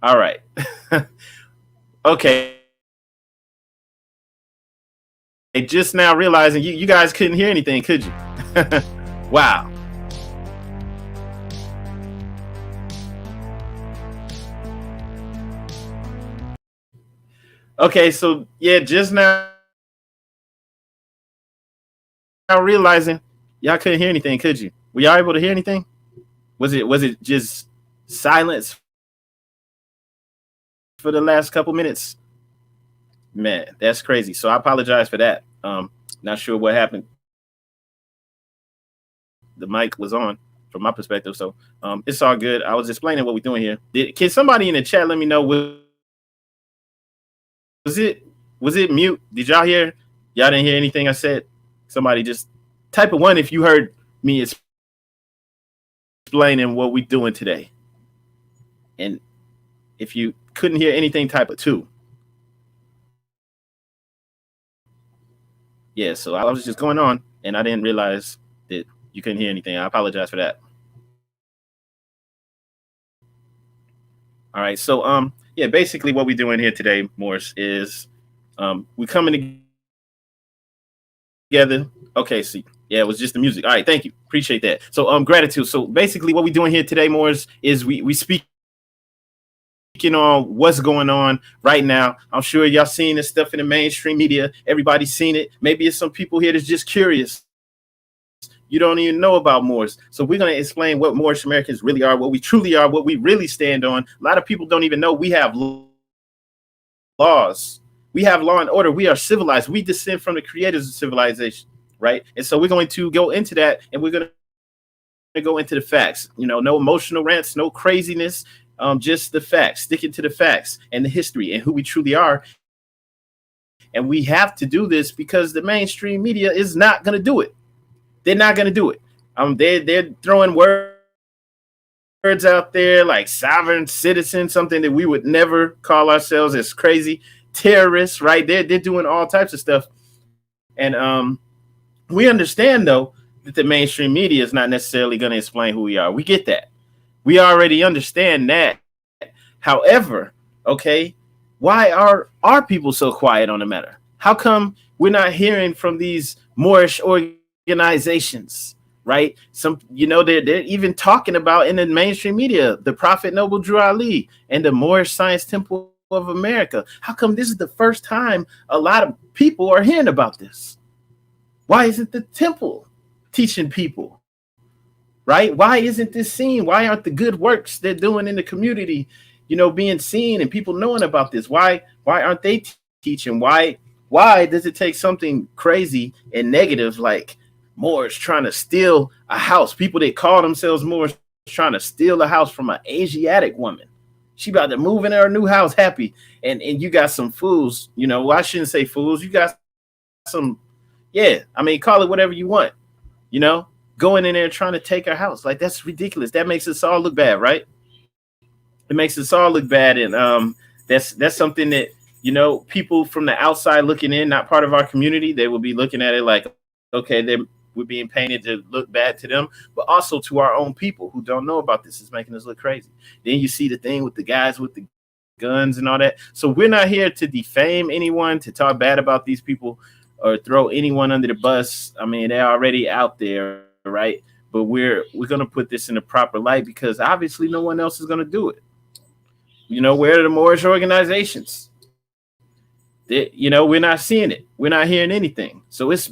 All right. Okay. Just now realizing you guys couldn't hear anything, could you? Wow. Okay, so yeah, just now realizing y'all couldn't hear anything, could you? Were y'all able to hear anything? Was it just silence for the last couple minutes? Man, that's crazy. So I apologize for that. Not sure what happened. The mic was on from my perspective, so it's all good. I was explaining what we're doing here. Can somebody in the chat let me know was it was it mute? Did y'all hear? Y'all didn't hear anything I said? Somebody just type of one if you heard me explaining what we're doing today. And if you couldn't hear anything, type of two. Yeah, so I was just going on and I didn't realize that you couldn't hear anything. I apologize for that. All right, so yeah, basically what we're doing here today, Morris, is we're coming together. Okay, see, yeah, it was just the music. All right, thank you, appreciate that. So gratitude. So basically, what we're doing here today, Morris, is we speaking on what's going on right now. I'm sure y'all seen this stuff in the mainstream media. Everybody's seen it. Maybe it's some people here that's just curious. You don't even know about Moors. So we're going to explain what Moorish Americans really are, what we truly are, what we really stand on. A lot of people don't even know we have laws. We have law and order. We are civilized. We descend from the creators of civilization, right? And so we're going to go into that, and we're going to go into the facts. You know, no emotional rants, no craziness, just the facts, sticking to the facts and the history and who we truly are. And we have to do this because the mainstream media is not going to do it. They're not going to do it. They're throwing words out there like sovereign citizen, something that we would never call ourselves as crazy terrorists, right? They're doing all types of stuff. And we understand, though, that the mainstream media is not necessarily going to explain who we are. We get that. We already understand that. However, okay, why are our people so quiet on the matter? How come we're not hearing from these Moorish organizations, right? Some, they're even talking about in the mainstream media the Prophet Noble Drew Ali and the Moorish Science Temple of America. How come this is the first time a lot of people are hearing about this? Why isn't the temple teaching people, right? Why isn't this seen? Why aren't the good works they're doing in the community, being seen and people knowing about this? Why aren't they teaching? Why does it take something crazy and negative like Moors trying to steal a house? People that call themselves Moors trying to steal a house from an Asiatic woman. She about to move in her new house happy. And you got some fools, well, I shouldn't say fools. You got some, call it whatever you want, going in there trying to take her house. Like, that's ridiculous. That makes us all look bad, right? It makes us all look bad. And that's something that, people from the outside looking in, not part of our community, they will be looking at it like, okay, we're being painted to look bad to them, but also to our own people who don't know about this. It's making us look crazy. Then you see the thing with the guys with the guns and all that. So we're not here to defame anyone, to talk bad about these people or throw anyone under the bus. I mean, they're already out there, right? But we're going to put this in the proper light because obviously no one else is going to do it. Where are the Moorish organizations? We're not seeing it. We're not hearing anything. So it's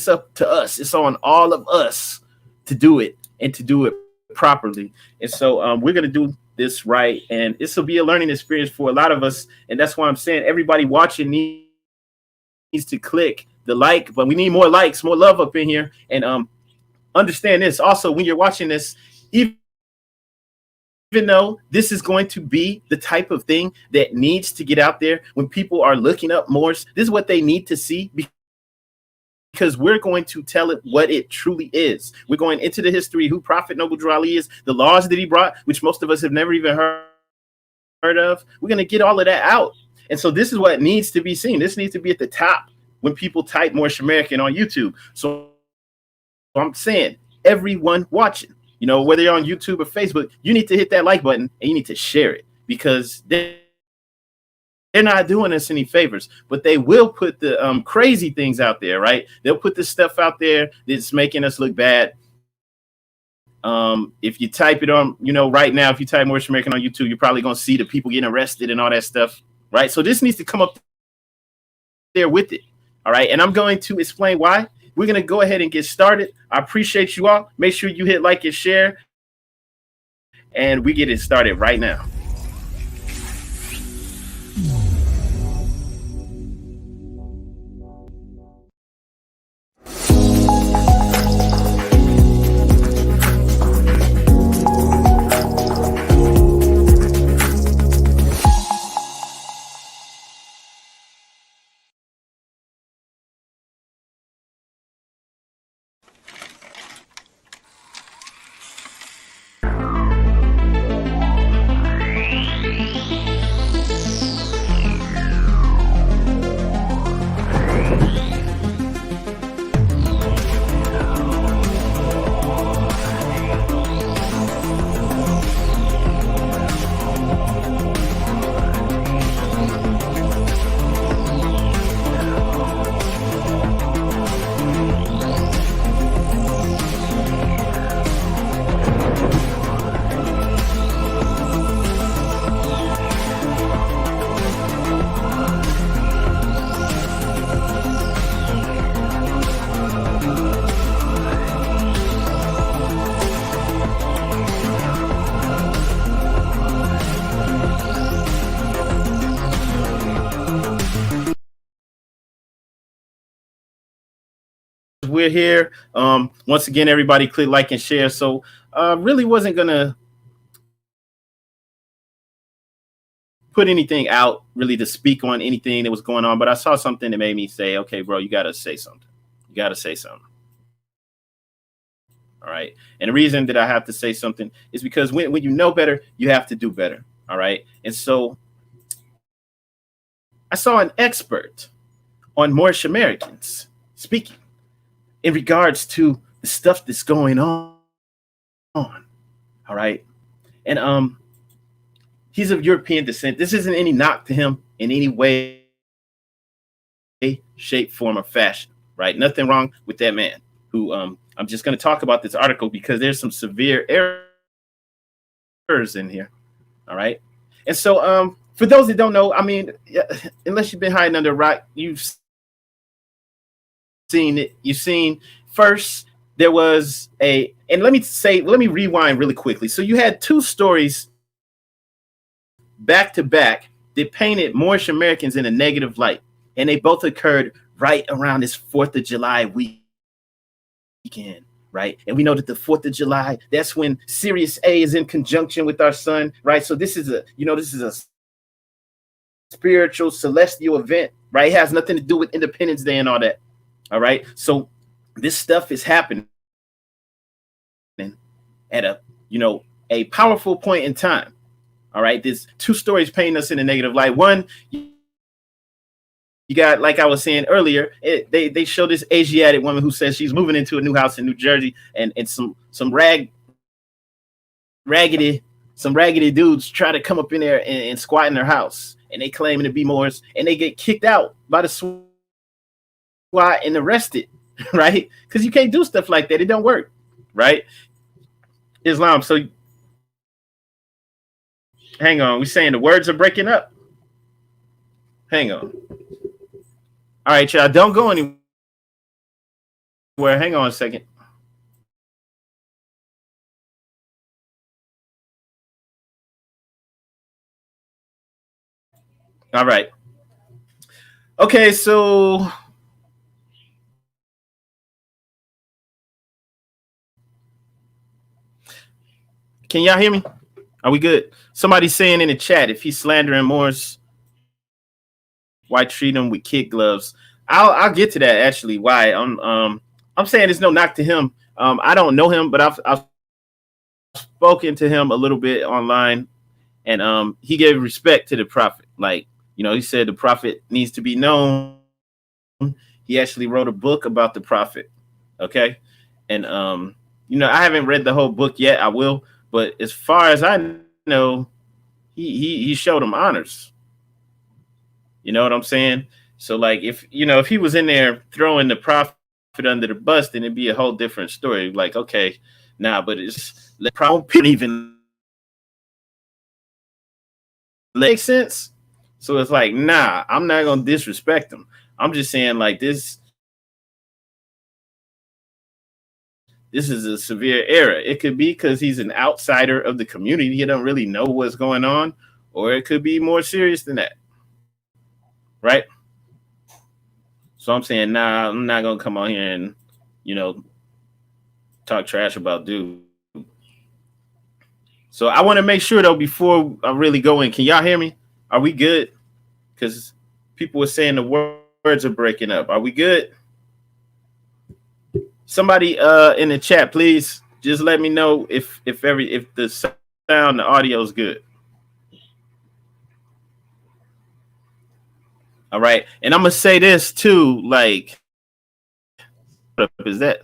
up to us. It's on all of us to do it and to do it properly. And so we're going to do this right. And this will be a learning experience for a lot of us. And that's why I'm saying everybody watching needs to click the like, but we need more likes, more love up in here. And understand this also, when you're watching this, even though this is going to be the type of thing that needs to get out there when people are looking up Moors, this is what they need to see, because we're going to tell it what it truly is. We're going into the history, who Prophet Noble Drew Ali is, the laws that he brought, which most of us have never even heard of. We're going to get all of that out. And so this is what needs to be seen. This needs to be at the top when people type Moorish American on YouTube. So I'm saying, everyone watching, whether you're on YouTube or Facebook, you need to hit that like button and you need to share it. because they're not doing us any favors, but they will put the crazy things out there, right? They'll put the stuff out there that's making us look bad. If you type it on, right now, if you type Moorish American on YouTube, you're probably going to see the people getting arrested and all that stuff, right? So this needs to come up there with it, all right? And I'm going to explain why. We're going to go ahead and get started. I appreciate you all. Make sure you hit like and share, and we get it started right now. We're here. Once again, everybody click like and share. So really wasn't gonna put anything out really to speak on anything that was going on, but I saw something that made me say, okay, bro, you gotta say something. You gotta say something. All right. And the reason that I have to say something is because when you know better, you have to do better. All right. And so I saw an expert on Moorish Americans speaking in regards to the stuff that's going on. All right. And he's of European descent. This isn't any knock to him in any way, shape, form, or fashion. Right. Nothing wrong with that man who I'm just going to talk about this article because there's some severe errors in here. All right. And so for those that don't know, I mean, unless you've been hiding under a rock, you've seen it. You've seen first there was and let me rewind really quickly. So you had two stories back to back that painted Moorish Americans in a negative light, and they both occurred right around this 4th of July weekend, right? And we know that the 4th of July, that's when Sirius A is in conjunction with our sun, right? So this is a spiritual celestial event, right? It has nothing to do with Independence Day and all that. All right. So this stuff is happening at a powerful point in time. All right. There's two stories painting us in a negative light. One, you got, like I was saying earlier, they show this Asiatic woman who says she's moving into a new house in New Jersey, and some raggedy dudes try to come up in there and squat in their house, and they claiming to be Moors, and they get kicked out by the SWAT and arrested, right? Because you can't do stuff like that. It don't work, right? Islam. So hang on. We're saying the words are breaking up. Hang on. All right, y'all. Don't go anywhere. Hang on a second. All right. Okay, so can y'all hear me? Are we good? Somebody's saying in the chat, if he's slandering Moors, why treat him with kid gloves? I'll get to that actually. Why? I'm saying there's no knock to him. I don't know him, but I've spoken to him a little bit online, and he gave respect to the prophet. Like, he said the prophet needs to be known. He actually wrote a book about the prophet. Okay. And I haven't read the whole book yet. I will, but as far as I know, he showed them honors. You know what I'm saying? So like if he was in there throwing the prophet under the bus, then it'd be a whole different story. Like, okay, nah, but it's the problem even makes sense. So it's like, nah, I'm not gonna disrespect him. I'm just saying like this is a severe error. It could be because he's an outsider of the community. He don't really know what's going on, or it could be more serious than that, right? So I'm saying, nah, I'm not gonna come on here and you know talk trash about dude. So I want to make sure though before I really go in, can y'all hear me? Are we good? Because people were saying the words are breaking up. Are we good? Somebody in the chat, please just let me know if the sound, the audio is good. All right, and I'm gonna say this too. Like, what is that?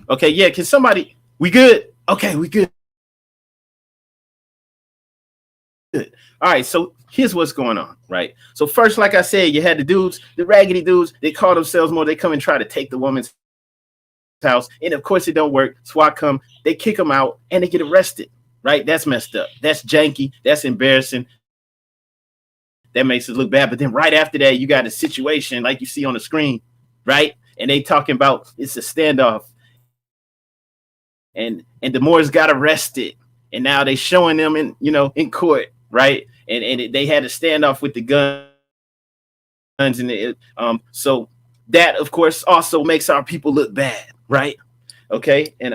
Okay, yeah. Can somebody? We good? Okay, we good. Good. All right, so here's what's going on, right? So first, like I said, you had the dudes, the raggedy dudes. They call themselves more. They come and try to take the woman's house, and of course it don't work. SWAT come, they kick them out, and they get arrested. Right? That's messed up. That's janky. That's embarrassing. That makes it look bad. But then right after that, you got a situation like you see on the screen, right? And they talking about it's a standoff, and the Moors got arrested, and now they showing them in court, right? And they had a standoff with the guns, and so that of course also makes our people look bad, right? Okay, and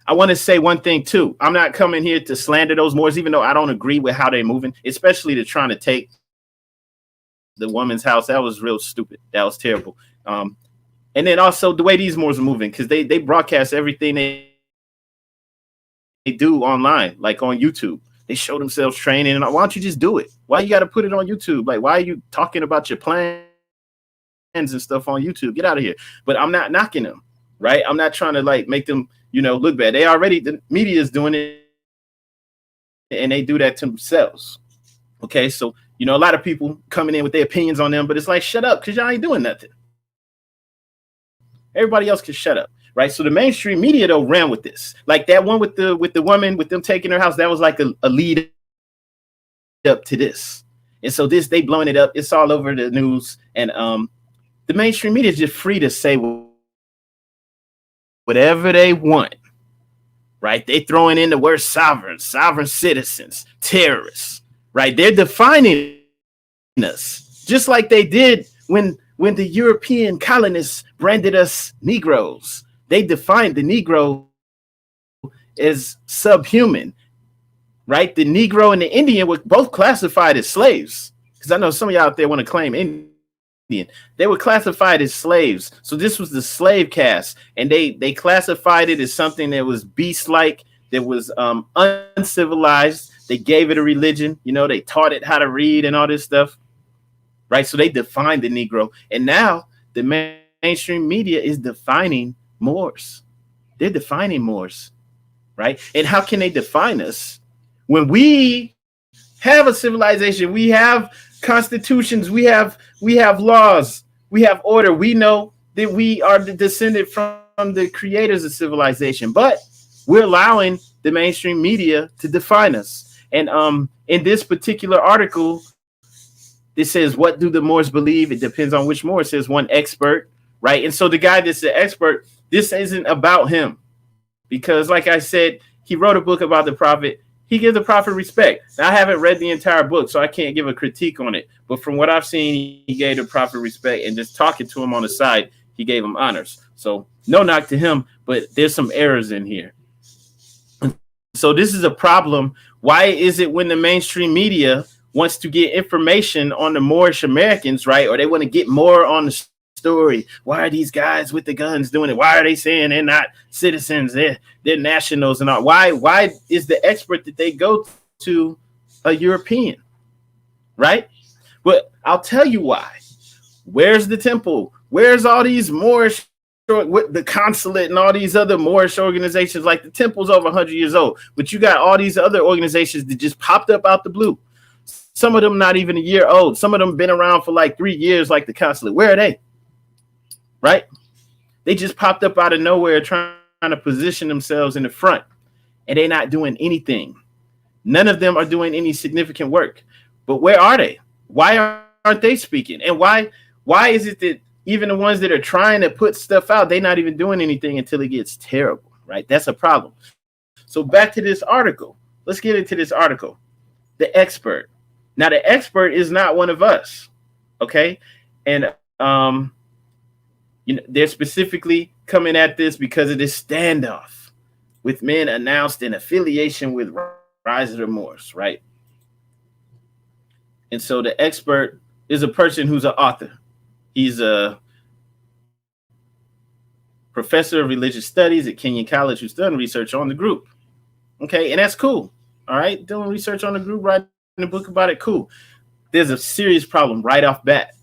I want to say one thing too. I'm not coming here to slander those Moors, even though I don't agree with how they're moving, especially to trying to take the woman's house. That was real stupid. That was terrible. And then also the way these Moors are moving, because they broadcast everything they do online, like on YouTube. They show themselves training. And why don't you just do it? Why you got to put it on YouTube? Like, why are you talking about your plans and stuff on YouTube? Get out of here. But I'm not knocking them, right? I'm not trying to like make them, look bad. The media is doing it, and they do that to themselves. Okay, so a lot of people coming in with their opinions on them, but it's like, shut up, because y'all ain't doing nothing. Everybody else can shut up, right? So the mainstream media though ran with this, like that one with the woman with them taking her house. That was like a lead up to this, and so they blowing it up. It's all over the news, and the mainstream media is just free to say whatever they want, right? They throwing in the word sovereign citizens, terrorists, right? They're defining us just like they did when the European colonists branded us Negroes. They defined the Negro as subhuman, right? The Negro and the Indian were both classified as slaves, because I know some of y'all out there want to claim Indian. They were classified as slaves. So this was the slave caste, and they classified it as something that was beast-like, that was uncivilized. They gave it a religion. They taught it how to read and all this stuff, right? So they defined the Negro, and now the mainstream media is defining Moors. They're defining Moors, right? And how can they define us when we have a civilization? We have constitutions, we have laws, we have order. We know that we are the descendant from the creators of civilization, but we're allowing the mainstream media to define us. And in this particular article, it says, what do the Moors believe? It depends on which Moor. It says one expert, right? And so the guy that's the expert, this isn't about him, because like I said, he wrote a book about the prophet. He gives the prophet respect. Now, I haven't read the entire book, so I can't give a critique on it. But from what I've seen, he gave the prophet respect, and just talking to him on the side, he gave him honors. So no knock to him, but there's some errors in here. So this is a problem. Why is it when the mainstream media wants to get information on the Moorish Americans, right, or they want to get more on the story, why are these guys with the guns doing it? Why are they saying they're not citizens? They're nationals and all. Why is the expert that they go to a European, right? But I'll tell you why. Where's the temple? Where's all these Moorish with the consulate and all these other Moorish organizations, like the temple's over 100 years old, but you got all these other organizations that just popped up out the blue. Some of them not even a year old. Some of them been around for like 3 years, like the consulate. Where are they? Right? They just popped up out of nowhere trying to position themselves in the front, and they're not doing anything. None of them are doing any significant work. But where are they? Why aren't they speaking? And why is it that even the ones that are trying to put stuff out, they're not even doing anything until it gets terrible, right? That's a problem. So back to this article. Let's get into this article. The expert. Now, the expert is not one of us, okay? And they're specifically coming at this because of this standoff with men announced in affiliation with Rise of the Moors, right? And so the expert is a person who's an author. He's a professor of religious studies at Kenyon College who's done research on the group. Okay, and that's cool. All right, doing research on the group, writing a book about it, cool. There's a serious problem right off bat.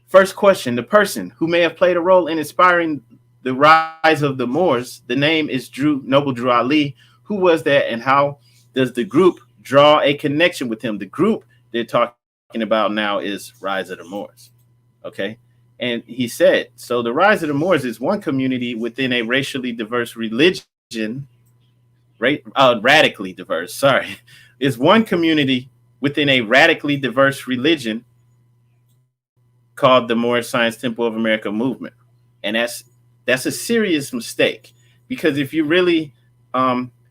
First question, the person who may have played a role in inspiring the rise of the Moors, the name is Noble Drew Ali. Who was that, and how does the group draw a connection with him? The group they're talking about now is Rise of the Moors. Okay. And he said, so the Rise of the Moors is one community within a racially diverse religion, radically diverse, sorry, is one community within a radically diverse religion called the Moorish Science Temple of America movement. And that's a serious mistake, because if you really,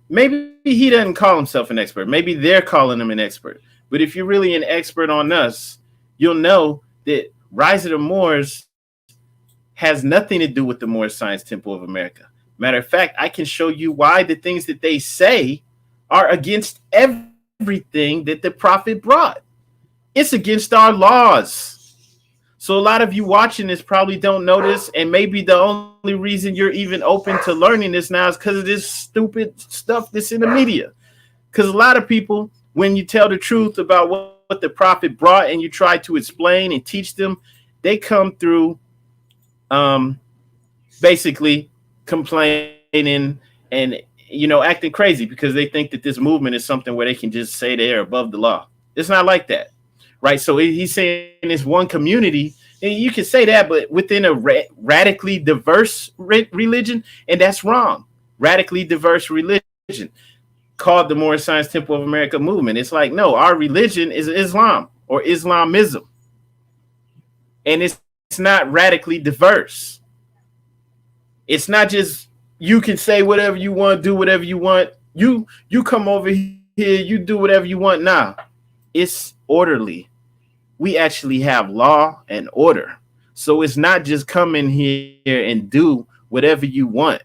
maybe he doesn't call himself an expert. Maybe they're calling him an expert. But if you're really an expert on us, you'll know that Rise of the Moors has nothing to do with the Moorish Science Temple of America. Matter of fact, I can show you why the things that they say are against everything that the prophet brought. It's against our laws. So a lot of you watching this probably don't know this, and maybe the only reason you're even open to learning this now is because of this stupid stuff that's in the media. Because a lot of people, when you tell the truth about what the prophet brought and you try to explain and teach them, they come through basically complaining and acting crazy because they think that this movement is something where they can just say they're above the law. It's not like that, right? So he's saying it's one community, and you can say that, but within a radically diverse religion, and that's wrong. Radically diverse religion called the Moorish Science Temple of America movement. It's like, no, our religion is Islam or Islamism, and it's not radically diverse. It's not just you can say whatever you want, do whatever you want. You come over here, you do whatever you want. Nah, it's orderly. We actually have law and order. So it's not just come in here and do whatever you want.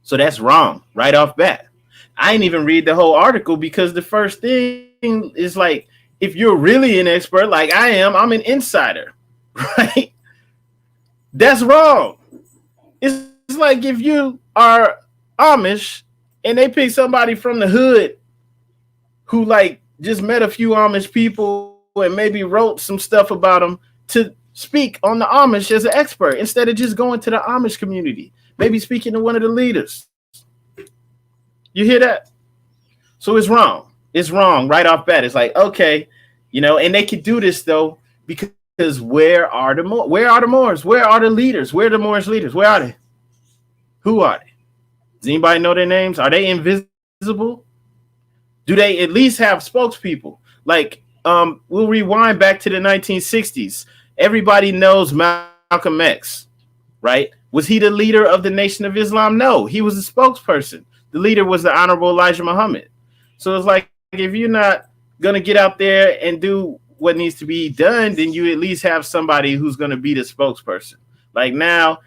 So that's wrong right off bat. I didn't even read the whole article because the first thing is like, if you're really an expert like I am, I'm an insider, right? That's wrong. It's like if you are Amish and they pick somebody from the hood who like just met a few Amish people and maybe wrote some stuff about them to speak on the Amish as an expert instead of just going to the Amish community, maybe speaking to one of the leaders. You hear that? So it's wrong. It's wrong right off bat. It's like, okay, and they can do this though because where are the Moors? Where are the Moors? Where are the leaders? Where are the Moorish leaders? Where are they? Who are they? Does anybody know their names? Are they invisible? Do they at least have spokespeople? Like, we'll rewind back to the 1960s. Everybody knows Malcolm X, right? Was he the leader of the Nation of Islam? No, he was a spokesperson. The leader was the Honorable Elijah Muhammad. So it's like, if you're not going to get out there and do what needs to be done, then you at least have somebody who's going to be the spokesperson. Like now,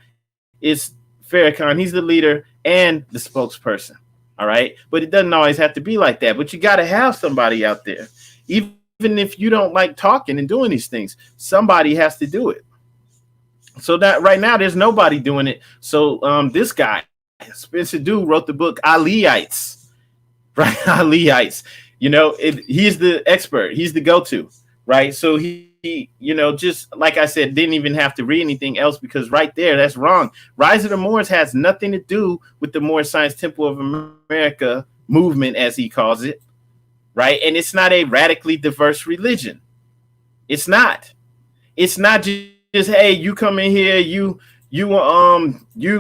it's Farrakhan. He's the leader and the spokesperson. All right. But it doesn't always have to be like that. But you got to have somebody out there. Even if you don't like talking and doing these things, somebody has to do it. So that right now, there's nobody doing it. So this guy, Spencer Dew, wrote the book Aliites, right? Aliites. He's the expert. He's the go-to, right? So he just like I said, didn't even have to read anything else, because right there, that's wrong. Rise of the Moors has nothing to do with the Moorish Science Temple of America movement, as he calls it, right? And it's not a radically diverse religion. It's not. It's not just hey, you come in here, you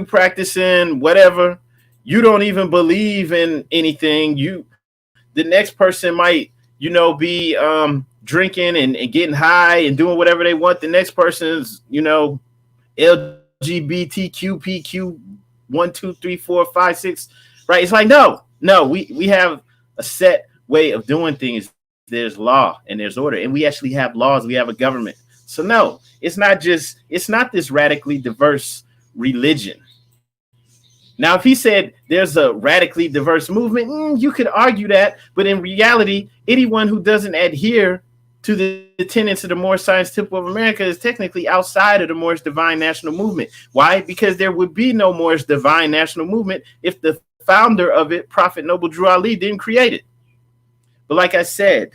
practicing whatever. You don't even believe in anything. The next person might, be drinking and getting high and doing whatever they want. The next person's, LGBTQ, PQ, 1, 2, 3, 4, 5, 6, right? It's like, no, we have a set way of doing things. There's law and there's order, and we actually have laws. We have a government. So no, it's not this radically diverse religion. Now, if he said there's a radically diverse movement, you could argue that. But in reality, anyone who doesn't adhere to the tenets of the Moorish Science Temple of America is technically outside of the Moorish Divine National Movement. Why? Because there would be no Moorish Divine National Movement if the founder of it, Prophet Noble Drew Ali, didn't create it. But like I said,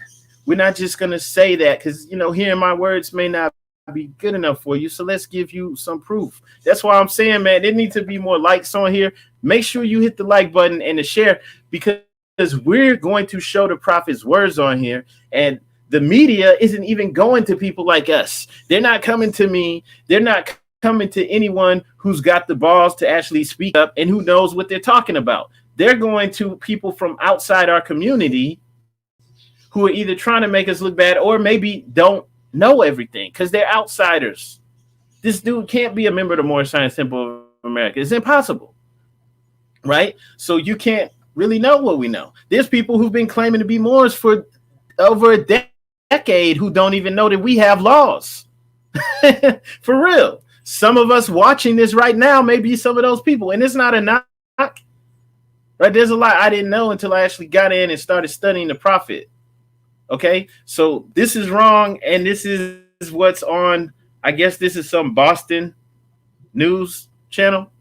we're not just going to say that because, hearing my words may not be good enough for you. So let's give you some proof. That's why I'm saying, man, there needs to be more likes on here. Make sure you hit the like button and the share, because we're going to show the Prophet's words on here. And the media isn't even going to people like us. They're not coming to me. They're not coming to anyone who's got the balls to actually speak up and who knows what they're talking about. They're going to people from outside our community who are either trying to make us look bad or maybe don't know everything because they're outsiders. This dude can't be a member of the Moorish Science Temple of America. It's impossible, right? So you can't really know what we know. There's people who've been claiming to be Moors for over a decade who don't even know that we have laws. For real. Some of us watching this right now may be some of those people, and it's not a knock, right? There's a lot I didn't know until I actually got in and started studying the Prophet. Okay, so this is wrong, and this is what's on. I guess this is some Boston news channel,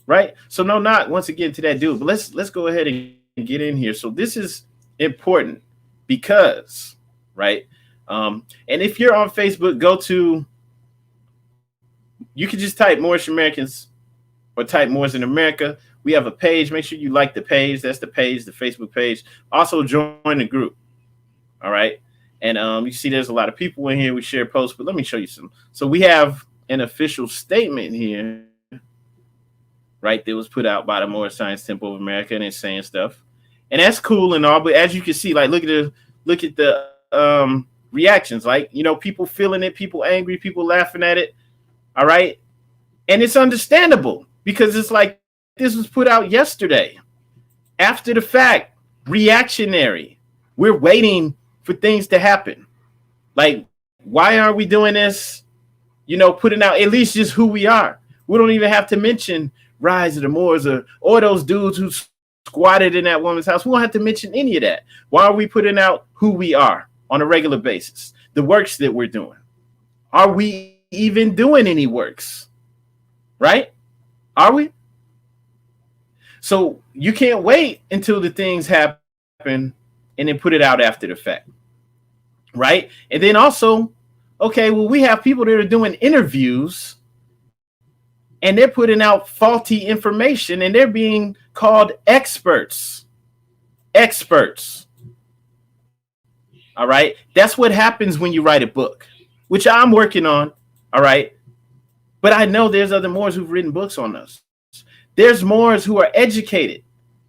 right? So no, not once again to that dude, but let's go ahead and get in here. So this is important because, right? And if you're on Facebook, you can just type Moorish Americans or type Moors in America. We have a page. Make sure you like the page. That's the page, the Facebook page. Also join the group. All right. And you see there's a lot of people in here. We share posts, but let me show you some. So we have an official statement here, right, that was put out by the Moorish Science Temple of America, and it's saying stuff. And that's cool and all, but as you can see, like look at the reactions, like, people feeling it, people angry, people laughing at it. All right. And it's understandable because it's like this was put out yesterday after the fact. Reactionary. We're waiting for things to happen. Like, why aren't we doing this? Putting out at least just who we are. We don't even have to mention Rise of the Moors or those dudes who squatted in that woman's house. We don't have to mention any of that. Why are we putting out who we are on a regular basis? The works that we're doing. Are we even doing any works? Right? Are we? So you can't wait until the things happen and then put it out after the fact, right? And then also, okay, well, we have people that are doing interviews and they're putting out faulty information and they're being called experts. All right? That's what happens when you write a book, which I'm working on, all right? But I know there's other Moors who've written books on us. There's Moors who are educated.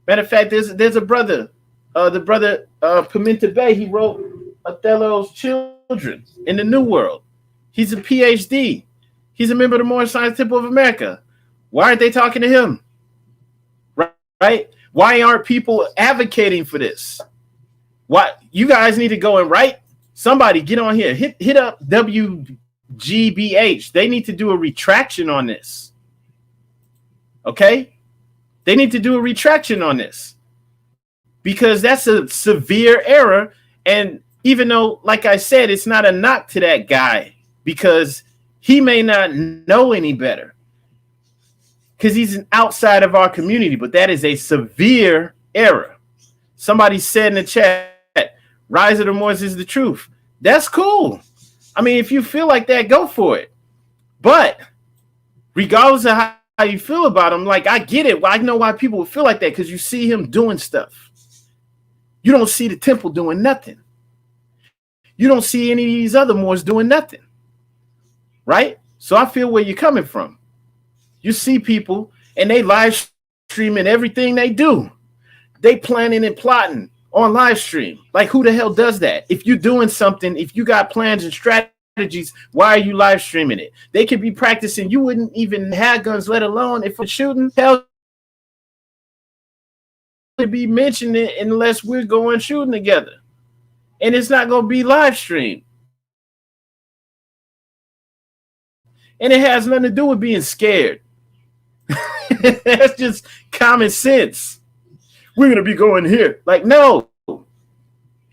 Matter of fact, there's a brother, the brother Pimenta Bay, he wrote Othello's Children in the New World. He's a PhD. He's a member of the Moorish Science Temple of America. Why aren't they talking to him? Right? Why aren't people advocating for this? Why? You guys need to go and write. Somebody get on here. Hit up WGBH. They need to do a retraction on this. Okay? They need to do a retraction on this. Because that's a severe error. And even though, like I said, it's not a knock to that guy because he may not know any better because he's an outside of our community, but that is a severe error. Somebody said in the chat, Rise of the Moors is the truth. That's cool. I mean, if you feel like that, go for it. But regardless of how you feel about him, like I get it. I know why people would feel like that, because you see him doing stuff. You don't see the temple doing nothing. You don't see any of these other Moors doing nothing. Right? So I feel where you're coming from. You see people and they live streaming everything they do. They planning and plotting on live stream. Like, who the hell does that? If you're doing something, if you got plans and strategies, why are you live streaming it? They could be practicing. You wouldn't even have guns, let alone if we're shooting. Hell, to be mentioning it unless we're going shooting together. And it's not going to be live streamed. And it has nothing to do with being scared. That's just common sense. We're going to be going here. Like, no.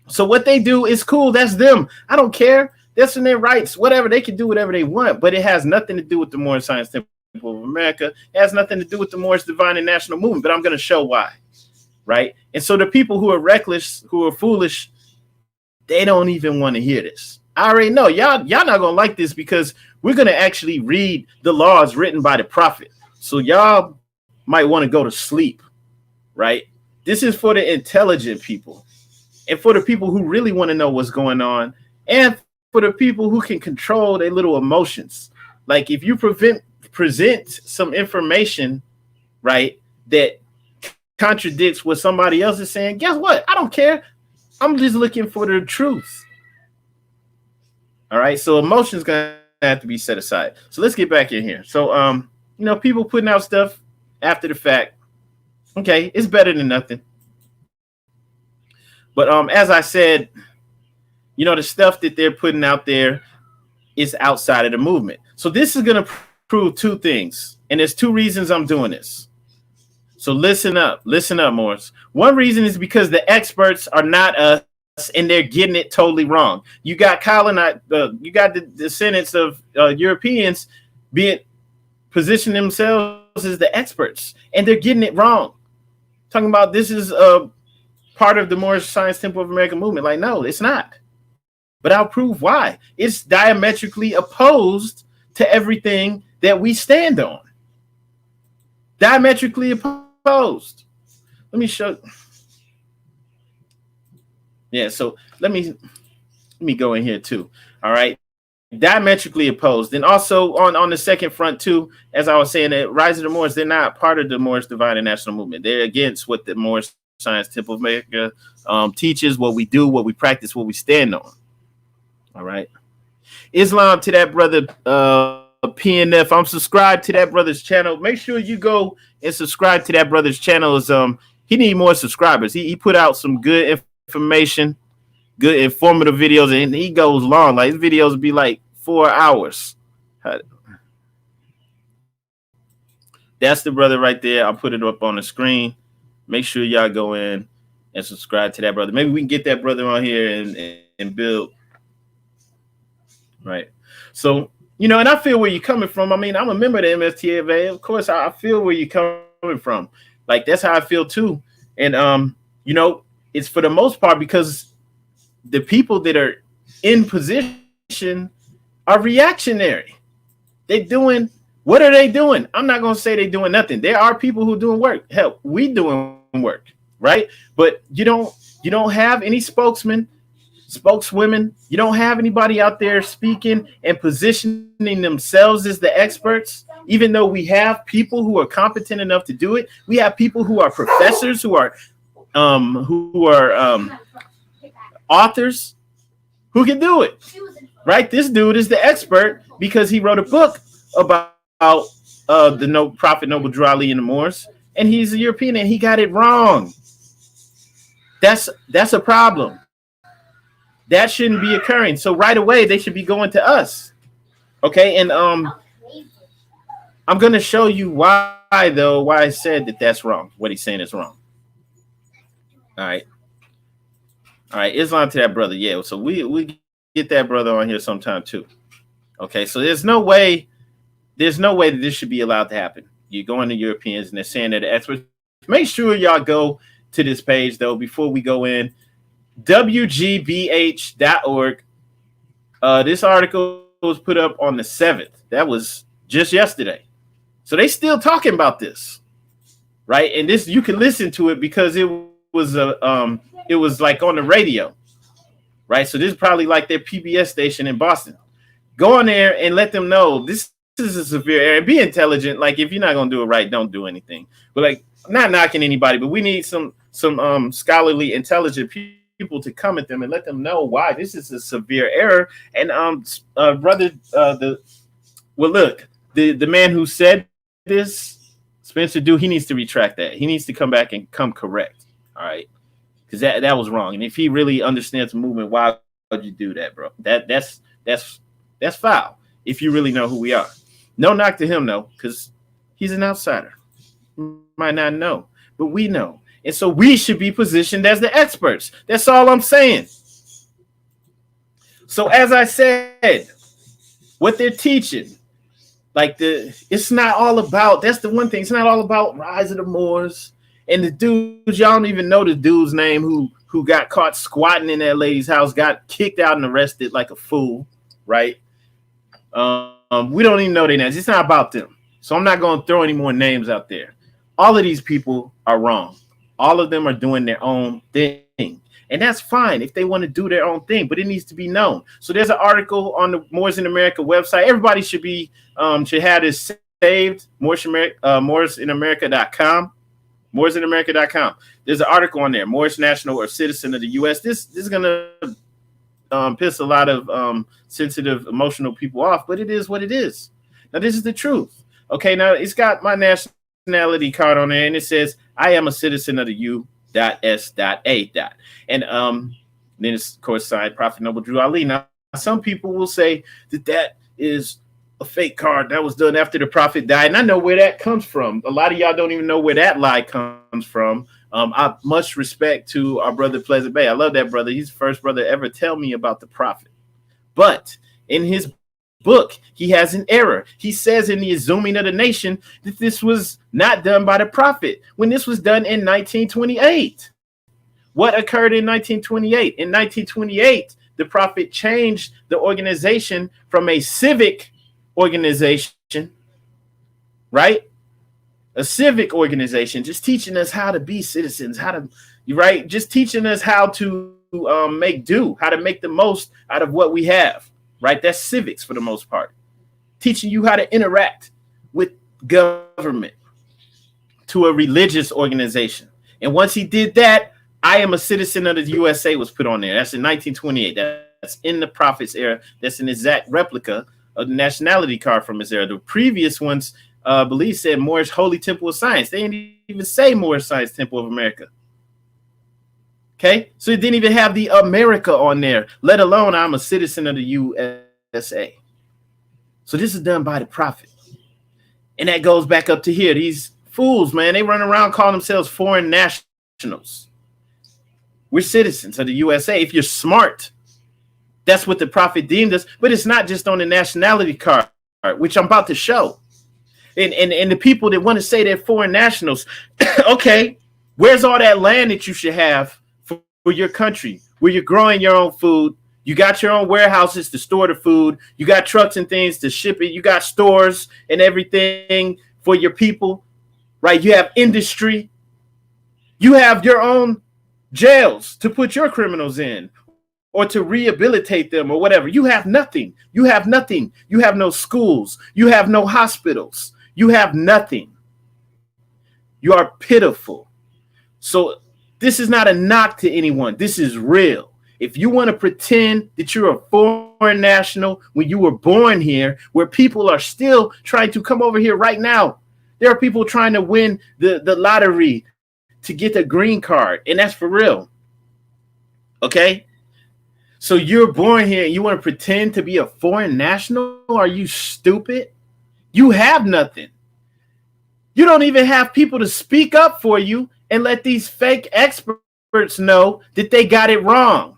So what they do is cool. That's them. I don't care. That's in their rights. Whatever. They can do whatever they want. But it has nothing to do with the Moorish Science Temple of America. It has nothing to do with the Moorish Divine and National Movement. But I'm going to show why. Right? And so the people who are reckless, who are foolish, they don't even want to hear this. I already know. Y'all not going to like this, because we're going to actually read the laws written by the prophet. So y'all might want to go to sleep, right? This is for the intelligent people, and for the people who really want to know what's going on, and for the people who can control their little emotions. Like, if you present some information, right, that contradicts what somebody else is saying, guess what? I don't care. I'm just looking for the truth. All right. So emotions going to have to be set aside. So let's get back in here. So, people putting out stuff after the fact. Okay. It's better than nothing. But as I said, the stuff that they're putting out there is outside of the movement. So this is going to prove two things. And there's two reasons I'm doing this. So listen up, Morris. One reason is because the experts are not us, and they're getting it totally wrong. You got you got the descendants of Europeans position themselves as the experts, and they're getting it wrong. Talking about this is part of the Moorish Science Temple of America movement. Like, no, it's not. But I'll prove why. It's diametrically opposed to everything that we stand on. Diametrically opposed. Let me show. Yeah, so let me go in here too. All right. Diametrically opposed. And also on the second front too, as I was saying, that Rise of the Moors, they're not part of the Moorish Divine and National Movement. They're against what the Moorish Science Temple of America teaches, what we do, what we practice, what we stand on. All right. Islam to that brother PNF. I'm subscribed to that brother's channel. Make sure you go and subscribe to that brother's channel. He need more subscribers. He put out some good information, good informative videos, and he goes long. Like, his videos would be like 4 hours. That's the brother right there. I'll put it up on the screen. Make sure y'all go in and subscribe to that brother. Maybe we can get that brother on here and build. Right. So, and I feel where you're coming from. I mean, I'm a member of the MSTFA. Of course, I feel where you're coming from. Like, that's how I feel too. And, it's for the most part because the people that are in position are reactionary. What are they doing? I'm not going to say they're doing nothing. There are people who are doing work. Hell, we doing work, right? But you don't have any spokeswomen. You don't have anybody out there speaking and positioning themselves as the experts, even though we have people who are competent enough to do it. We have people who are professors, who are authors, who can do it, right? This dude is the expert because he wrote a book about the Prophet Noble Drew Ali and the Moors, and he's a European, and he got it wrong. That's a problem. That shouldn't be occurring. So right away, they should be going to us. Okay. And I'm going to show you why I said that's wrong. What he's saying is wrong. All right. Islam to that brother. Yeah. So we get that brother on here sometime too. Okay. So there's no way that this should be allowed to happen. You're going to Europeans and they're saying they're the experts. Make sure y'all go to this page though, before we go in. WGBH.org. This article was put up on the 7th. That was just yesterday. So they still talking about this, right? And this, you can listen to it because it was like on the radio, right? So this is probably like their PBS station in Boston. Go on there and let them know this is a severe error. Be intelligent. Like, if you're not gonna do it right, don't do anything. But like, not knocking anybody, but we need some scholarly, intelligent people to come at them and let them know why this is a severe error. And brother, look, the man who said this, Spencer he needs to retract that. He needs to come back and come correct. All right, because that was wrong. And if he really understands the movement, why would you do that, bro? That's foul. If you really know who we are. No knock to him though, because he's an outsider. Might not know, but we know. And so we should be positioned as the experts. That's all I'm saying. So as I said, what they're teaching, like it's not all about, that's the one thing. It's not all about Rise of the Moors and the dudes. Y'all don't even know the dude's name who got caught squatting in that lady's house, got kicked out and arrested like a fool, right? We don't even know their names. It's not about them. So I'm not going to throw any more names out there. All of these people are wrong. All of them are doing their own thing. And that's fine if they want to do their own thing, but it needs to be known. So there's an article on the Moorish American website. Everybody should have this saved, Moorishamerica.com. Moorishamerica.com. There's an article on there, Moorish national or citizen of the U.S. This is going to piss a lot of sensitive, emotional people off, but it is what it is. Now, this is the truth. Okay, now it's got my nationality card on there, and it says, I am a citizen of the U.S.A. And then it's, of course, signed Prophet Noble Drew Ali. Now, some people will say that is a fake card that was done after the Prophet died, and I know where that comes from. A lot of y'all don't even know where that lie comes from. I much respect to our brother Pleasant Bay. I love that brother. He's the first brother to ever tell me about the Prophet. But in his book, he has an error. He says in the Assuming of the Nation that this was not done by the Prophet when this was done in 1928. What occurred in 1928? In 1928, the Prophet changed the organization from a civic organization, right? A civic organization, just teaching us how to be citizens, right? Just teaching us how to make do, how to make the most out of what we have, right? That's civics for the most part. Teaching you how to interact with government to a religious organization. And once he did that, I am a citizen of the USA was put on there. That's in 1928. That's in the Prophet's era. That's an exact replica of the nationality card from his era. The previous ones, I believe, said Moorish Holy Temple of Science. They didn't even say Moorish Science Temple of America. Okay, so it didn't even have the America on there, let alone I'm a citizen of the USA. So this is done by the Prophet. And that goes back up to here. These fools, man, they run around calling themselves foreign nationals. We're citizens of the USA. If you're smart, that's what the Prophet deemed us. But it's not just on the nationality card, which I'm about to show. And the people that want to say they're foreign nationals, okay, where's all that land that you should have for your country, where you're growing your own food? You got your own warehouses to store the food. You got trucks and things to ship it. You got stores and everything for your people, right? You have industry. You have your own jails to put your criminals in or to rehabilitate them or whatever. You have nothing. You have nothing. You have no schools. You have no hospitals. You have nothing. You are pitiful. So this is not a knock to anyone. This is real. If you want to pretend that you're a foreign national when you were born here, where people are still trying to come over here right now, there are people trying to win the lottery to get a green card, and that's for real. Okay? So you're born here and you want to pretend to be a foreign national? Are you stupid? You have nothing. You don't even have people to speak up for you and let these fake experts know that they got it wrong,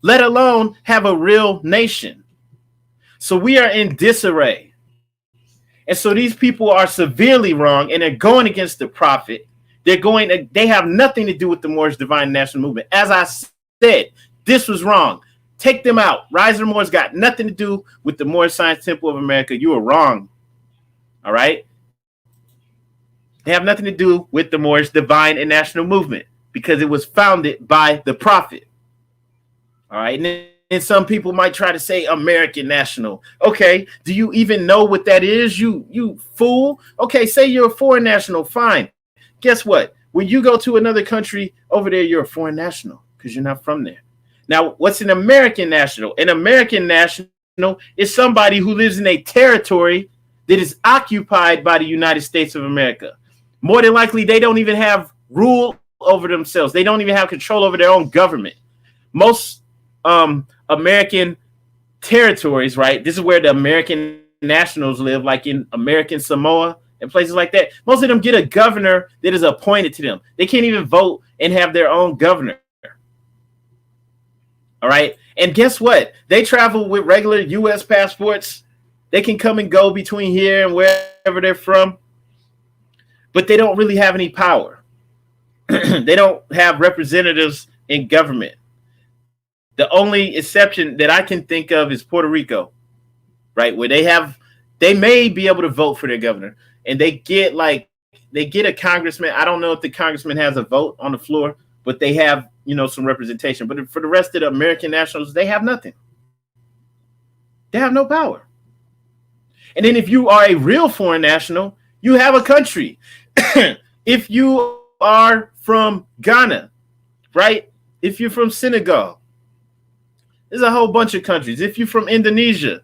let alone have a real nation. So we are in disarray. And so these people are severely wrong, and they're going against the Prophet. They have nothing to do with the Moorish Divine National Movement. As I said, this was wrong. Take them out. Rise of the Moors got nothing to do with the Moorish Science Temple of America. You are wrong. All right? They have nothing to do with the Moorish Divine and National Movement because it was founded by the Prophet. All right? And some people might try to say American National. Okay, do you even know what that is, you fool? Okay, say you're a foreign national. Fine. Guess what? When you go to another country over there, you're a foreign national because you're not from there. Now, what's an American national? An American national is somebody who lives in a territory that is occupied by the United States of America. More than likely, they don't even have rule over themselves. They don't even have control over their own government. Most American territories, right? This is where the American nationals live, like in American Samoa and places like that. Most of them get a governor that is appointed to them. They can't even vote and have their own governor. All right. And guess what? They travel with regular U.S. passports. They can come and go between here and wherever they're from. But they don't really have any power. They don't have representatives in government. The only exception that I can think of is Puerto Rico, right? Where they may be able to vote for their governor, and they get a congressman. I don't know if the congressman has a vote on the floor, but they have, some representation. But for the rest of the American nationals, they have nothing. They have no power. And then if you are a real foreign national, you have a country. If you are from Ghana, right? If you're from Senegal, there's a whole bunch of countries. If you're from Indonesia,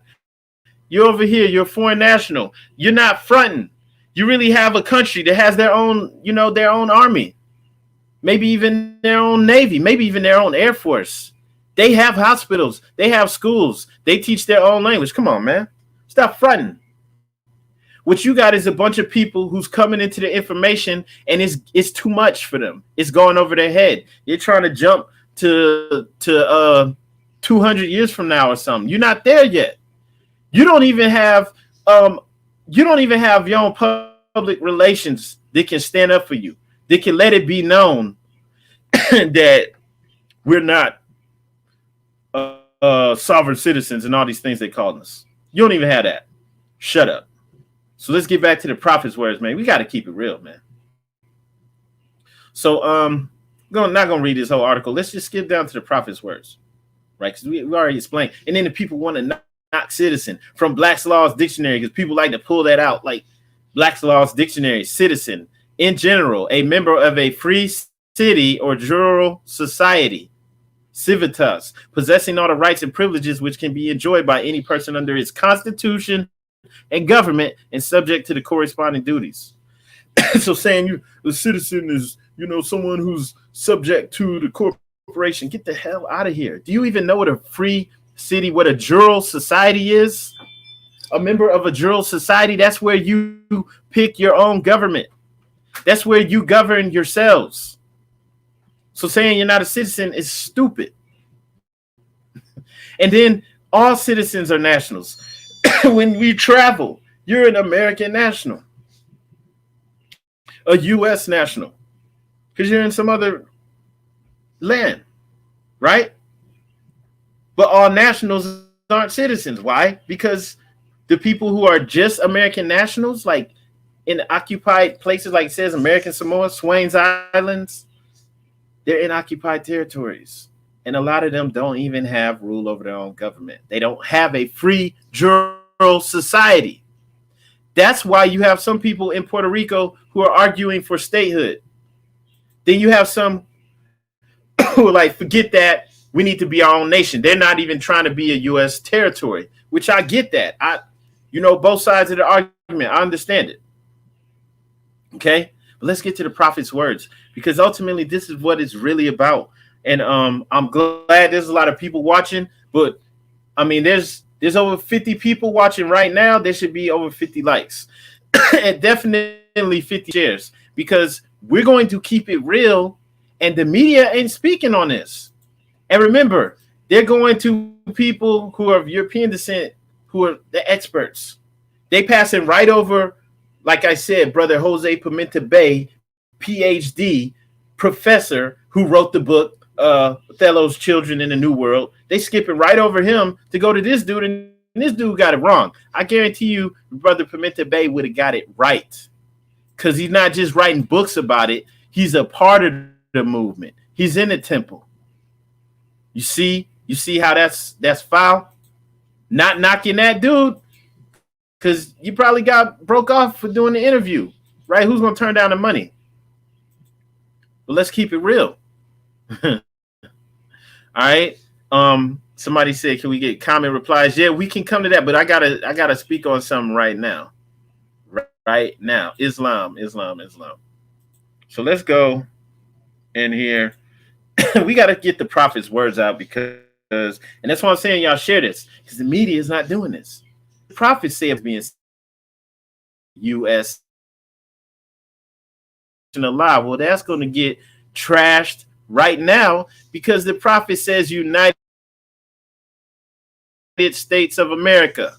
you're over here, you're a foreign national. You're not fronting. You really have a country that has their own, their own army, maybe even their own navy, maybe even their own air force. They have hospitals. They have schools. They teach their own language. Come on, man. Stop fronting. What you got is a bunch of people who's coming into the information, and it's too much for them. It's going over their head. You're trying to jump to 200 years from now or something. You're not there yet. You don't even have your own public relations that can stand up for you. They can let it be known that we're not sovereign citizens and all these things they call us. You don't even have that. Shut up. So let's get back to the prophet's words, man. We got to keep it real, man. So I'm not gonna read this whole article. Let's just skip down to the prophet's words, right? Because we already explained. And then the people want to knock citizen from Black's Law's dictionary, because people like to pull that out, like Black's Law's dictionary. Citizen, in general, a member of a free city or jural society, civitas, possessing all the rights and privileges which can be enjoyed by any person under its constitution and government, and subject to the corresponding duties. So saying a citizen is, someone who's subject to the corporation. Get the hell out of here. Do you even know what a free city, what a jural society is? A member of a jural society, that's where you pick your own government. That's where you govern yourselves. So saying you're not a citizen is stupid. And then all citizens are nationals. When we travel, you're an American national, a U.S. national, because you're in some other land, right? But all nationals aren't citizens. Why? Because the people who are just American nationals, like in occupied places, like it says American Samoa, Swains Islands, they're in occupied territories. And a lot of them don't even have rule over their own government. They don't have a free jural society. That's why you have some people in Puerto Rico who are arguing for statehood. Then you have some who are like, forget that, we need to be our own nation. They're not even trying to be a U.S. territory, which I get that. Both sides of the argument. I understand it. Okay? But let's get to the prophet's words, because ultimately this is what it's really about. And I'm glad there's a lot of people watching, but I mean, there's over 50 people watching right now. There should be over 50 likes and definitely 50 shares, because we're going to keep it real, and the media ain't speaking on this. And remember, they're going to people who are of European descent, who are the experts. They passing right over, like I said, brother Jose Pimenta Bay, PhD professor, who wrote the book Othello's children in the New World. They skipping right over him to go to this dude, and this dude got it wrong. I guarantee you, Brother Pimenta Bay would have got it right, because he's not just writing books about it. He's a part of the movement. He's in the temple. You see how that's foul? Not knocking that dude, because you probably got broke off for doing the interview, right? Who's gonna turn down the money? But let's keep it real. All right. Somebody said, can we get comment replies? Yeah, we can come to that, but I gotta speak on something right now. Right now. Islam. So let's go in here. We gotta get the prophet's words out, because, and that's why I'm saying y'all share this, because the media is not doing this. The prophets say it's being US a lie. Well, that's gonna get trashed right now, because the prophet says United States of America,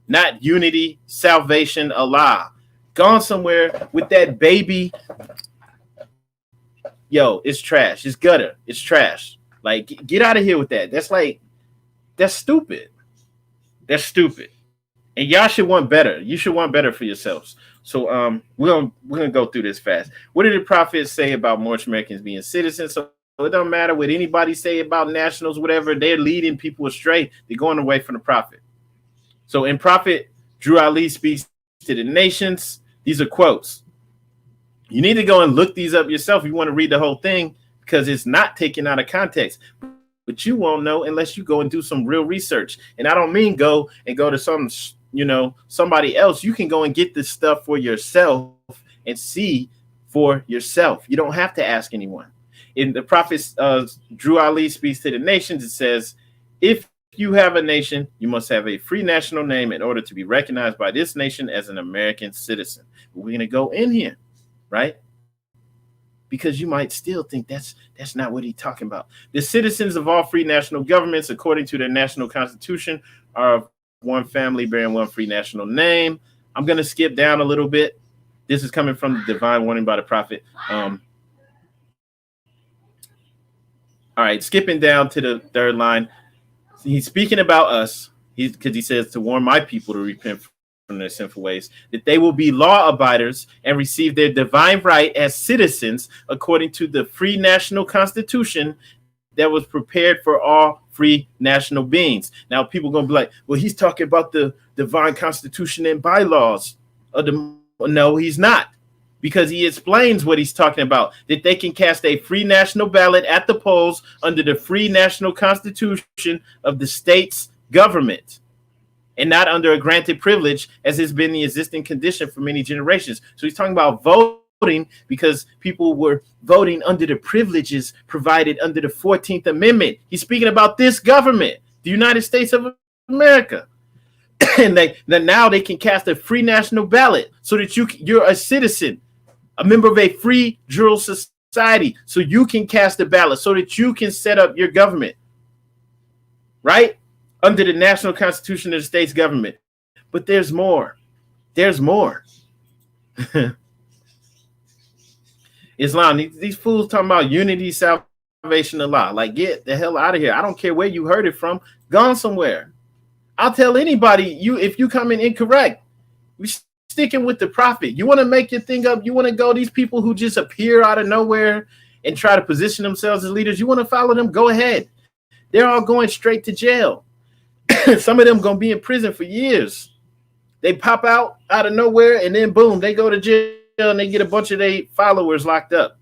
not unity, salvation, Allah. Gone somewhere with that baby. Yo, it's trash. It's gutter. It's trash. Like, get out of here with that. That's stupid. That's stupid. And y'all should want better. You should want better for yourselves. So we're gonna go through this fast. What did the prophets say about Moorish Americans being citizens? So it don't matter what anybody say about nationals, whatever. They're leading people astray. They're going away from the prophet. So in Prophet Drew Ali Speaks to the Nations, these are quotes. You need to go and look these up yourself if you want to read the whole thing, because it's not taken out of context. But you won't know unless you go and do some real research. And I don't mean go to somebody else. You can go and get this stuff for yourself and see for yourself. You don't have to ask anyone. In the prophet Drew Ali Speaks to the Nations, it says, if you have a nation, you must have a free national name in order to be recognized by this nation as an American citizen. We're going to go in here, right? Because you might still think that's not what he's talking about. The citizens of all free national governments, according to their national constitution, are of one family bearing one free national name. I'm going to skip down a little bit. This is coming from the divine warning by the prophet. All right, skipping down to the third line. He's speaking about us, because he says to warn my people to repent from their sinful ways, that they will be law abiders and receive their divine right as citizens according to the free national constitution that was prepared for all free national beings. Now, people are going to be like, well, he's talking about the divine constitution and bylaws. No, he's not. Because he explains what he's talking about, that they can cast a free national ballot at the polls under the free national constitution of the state's government, and not under a granted privilege, as has been the existing condition for many generations. So he's talking about voting, because people were voting under the privileges provided under the 14th Amendment. He's speaking about this government, the United States of America. And now they can cast a free national ballot so that you're a citizen, a member of a free juror society, so you can cast a ballot, so that you can set up your government, right? Under the national constitution of the state's government. But there's more. There's more. Islam, these fools talking about unity, salvation, Allah. Like, get the hell out of here. I don't care where you heard it from. Gone somewhere. I'll tell anybody, if you come in incorrect, we sticking with the prophet. You want to make your thing up. You want to go, these people who just appear out of nowhere and try to position themselves as leaders, you want to follow them, go ahead. They're all going straight to jail. Some of them going to be in prison for years. They pop out of nowhere, and then boom, they go to jail and they get a bunch of their followers locked up.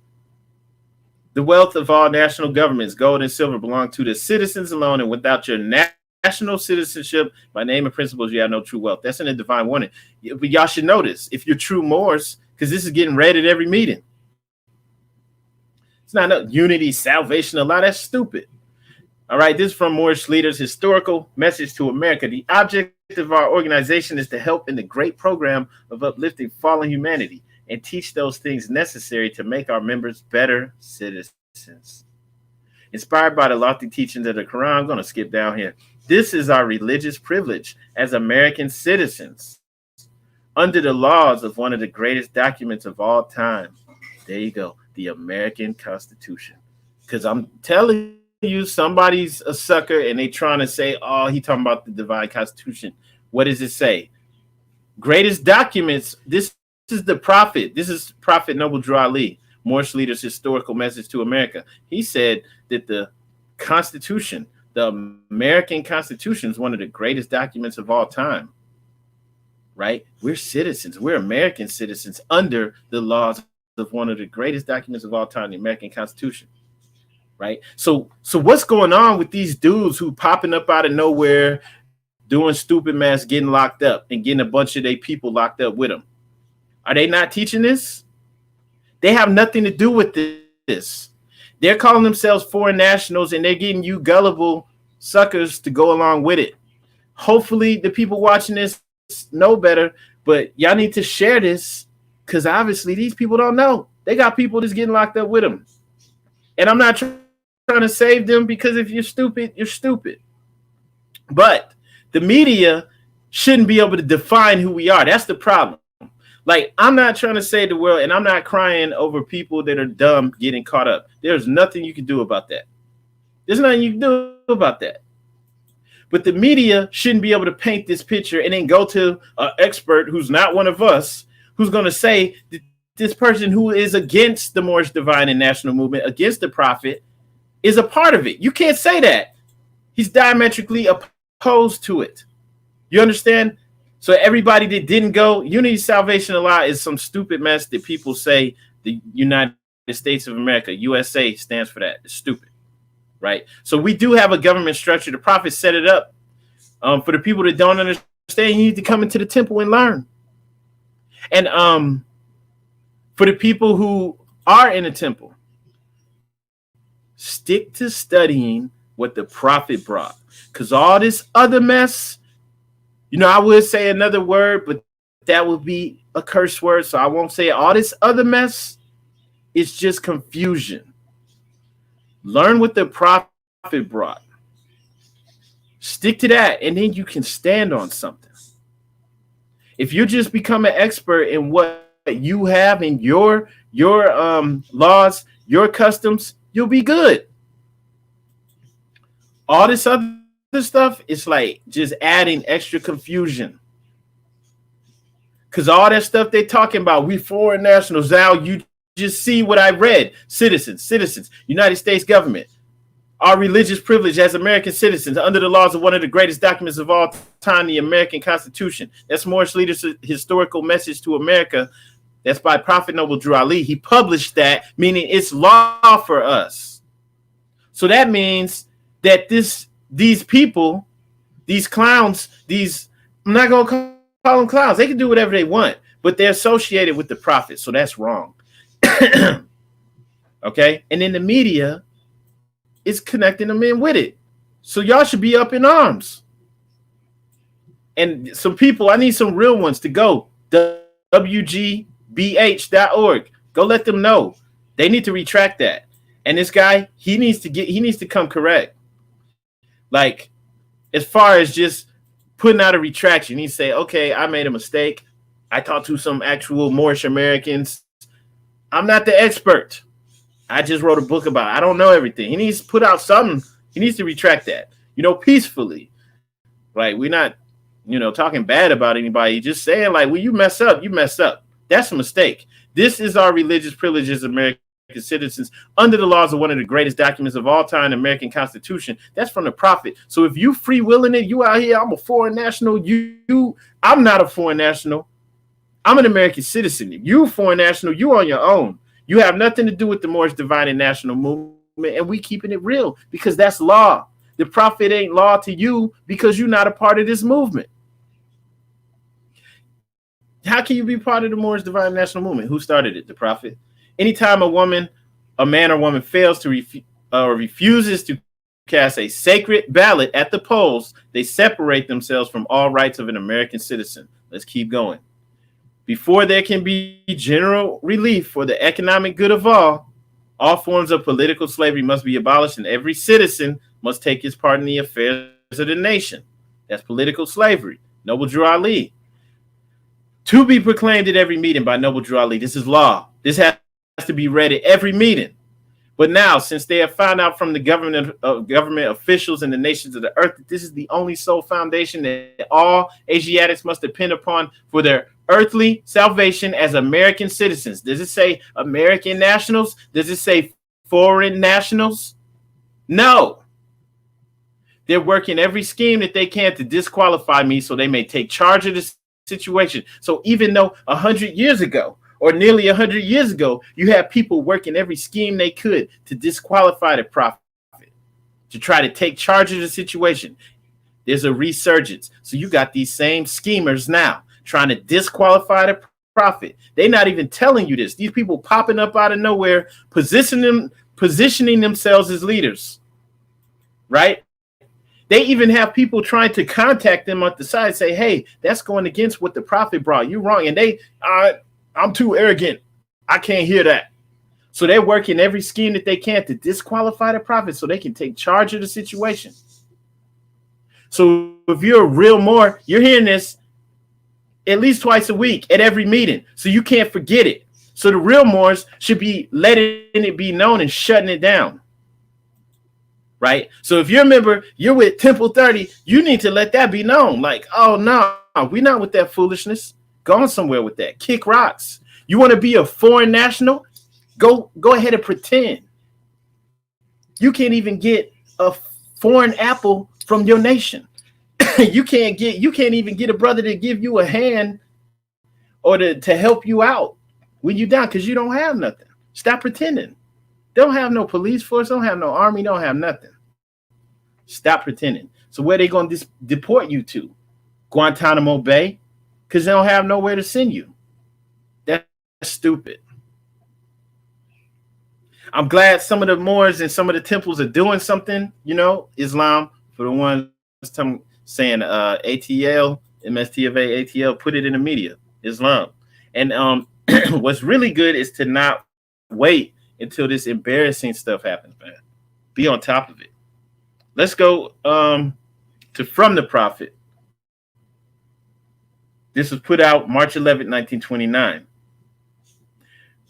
The wealth of all national governments, gold and silver, belong to the citizens alone, and without your national citizenship, by name and principles, you have no true wealth. That's in the divine warning. But y'all should know this if you're true Moors, because this is getting read at every meeting. It's not unity, salvation, Allah. That's stupid. All right, this is from Moorish Leaders' Historical Message to America. The object of our organization is to help in the great program of uplifting fallen humanity and teach those things necessary to make our members better citizens. Inspired by the lofty teachings of the Quran, I'm going to skip down here. This is our religious privilege as American citizens under the laws of one of the greatest documents of all time. There you go, the American Constitution. Because I'm telling you, somebody's a sucker and they trying to say, oh, he talking about the divine constitution. What does it say? Greatest documents. This is the prophet. This is Prophet Noble Drew Ali, Moorish leader's historical message to America. He said that the Constitution, the American Constitution, is one of the greatest documents of all time. Right? We're citizens. We're American citizens under the laws of one of the greatest documents of all time, the American Constitution. Right? So what's going on with these dudes who popping up out of nowhere, doing stupid mess, getting locked up, and getting a bunch of their people locked up with them? Are they not teaching this? They have nothing to do with this. They're calling themselves foreign nationals, and they're getting you gullible suckers to go along with it. Hopefully, the people watching this know better, but y'all need to share this, because obviously these people don't know. They got people that's getting locked up with them. And I'm not trying to save them, because if you're stupid, you're stupid. But the media shouldn't be able to define who we are. That's the problem. Like, I'm not trying to save the world, and I'm not crying over people that are dumb getting caught up. There's nothing you can do about that. There's nothing you can do about that. But the media shouldn't be able to paint this picture and then go to an expert who's not one of us, who's going to say that this person who is against the Moorish divine and national movement, against the prophet, is a part of it. You can't say that. He's diametrically opposed to it. You understand? So everybody that didn't go, Unity Salvation Allah is some stupid mess that people say the United States of America, USA, stands for that. It's stupid, right? So we do have a government structure. The prophet set it up. For the people that don't understand, you need to come into the temple and learn. And for the people who are in the temple, stick to studying what the prophet brought. Because all this other mess, you know, I would say another word, but that would be a curse word, so I won't say it. All this other mess is just confusion. Learn what the prophet brought. Stick to that, and then you can stand on something. If you just become an expert in what you have in your laws, your customs, you'll be good. All this other stuff is like just adding extra confusion. Because all that stuff they're talking about, we foreign nationals, now you just see what I read. Citizens, United States government, our religious privilege as American citizens under the laws of one of the greatest documents of all time, the American Constitution. That's Moorish leader's historical message to America. That's by Prophet Noble Drew Ali. He published that, meaning it's law for us. So that means that these people, these clowns, I'm not going to call them clowns. They can do whatever they want, but they're associated with the prophet. So that's wrong. Okay. And then the media is connecting them in with it. So y'all should be up in arms. And some people, I need some real ones to go. WGBH.org. Go let them know. They need to retract that. And this guy, he needs to come correct. Like, as far as just putting out a retraction, he say, okay, I made a mistake. I talked to some actual Moorish Americans. I'm not the expert. I just wrote a book about it. I don't know everything. He needs to put out something. He needs to retract that, peacefully. Like, we're not, talking bad about anybody. Just saying, like, when you mess up, you mess up. That's a mistake. This is our religious privileges, American citizens, under the laws of one of the greatest documents of all time, the American Constitution. That's from the prophet. So if you free willing it, you out here, I'm a foreign national. I'm not a foreign national. I'm an American citizen. You foreign national, you on your own. You have nothing to do with the Moorish divine and national movement, and we keeping it real because that's law. The prophet ain't law to you because you're not a part of this movement. How can you be part of the Moorish divine and national movement? Who started it? The prophet. Anytime a man or woman fails to or refuses to cast a sacred ballot at the polls, they separate themselves from all rights of an American citizen. Let's keep going. Before there can be general relief for the economic good of all forms of political slavery must be abolished, and every citizen must take his part in the affairs of the nation. That's political slavery. Noble Drew Ali. To be proclaimed at every meeting by Noble Drew Ali. This is law. This has to be read at every meeting. But now, since they have found out from the government officials in the nations of the earth that this is the only sole foundation that all Asiatics must depend upon for their earthly salvation as American citizens. Does it say American nationals? Does it say foreign nationals? No. They're working every scheme that they can to disqualify me so they may take charge of this situation. So even though 100 years ago, or nearly 100 years ago, you had people working every scheme they could to disqualify the prophet, to try to take charge of the situation. There's a resurgence. So you got these same schemers now trying to disqualify the prophet. They're not even telling you this. These people popping up out of nowhere, positioning themselves as leaders, right? They even have people trying to contact them on the side and say, hey, that's going against what the prophet brought. You're wrong. And I'm too arrogant. I can't hear that. So they're working every scheme that they can to disqualify the prophet so they can take charge of the situation. So if you're a real Moor, you're hearing this at least twice a week at every meeting. So you can't forget it. So the real Moors should be letting it be known and shutting it down. Right? So if you're a member, you're with Temple 30, you need to let that be known. Like, oh, no, we're not with that foolishness. Go somewhere with that. Kick rocks. You want to be a foreign national? Go ahead and pretend. You can't even get a foreign apple from your nation. You can't even get a brother to give you a hand or to help you out when you're down because you don't have nothing. Stop pretending. Don't have no police force, don't have no army, don't have nothing. Stop pretending. So where they going to deport you to? Guantanamo Bay? Because they don't have nowhere to send you. That's stupid. I'm glad some of the Moors and some of the temples are doing something, Islam, for the ones saying ATL, MST of ATL, put it in the media, Islam. And what's really good is to not wait until this embarrassing stuff happens, man. Be on top of it. Let's go to From the Prophet. This was put out March 11, 1929.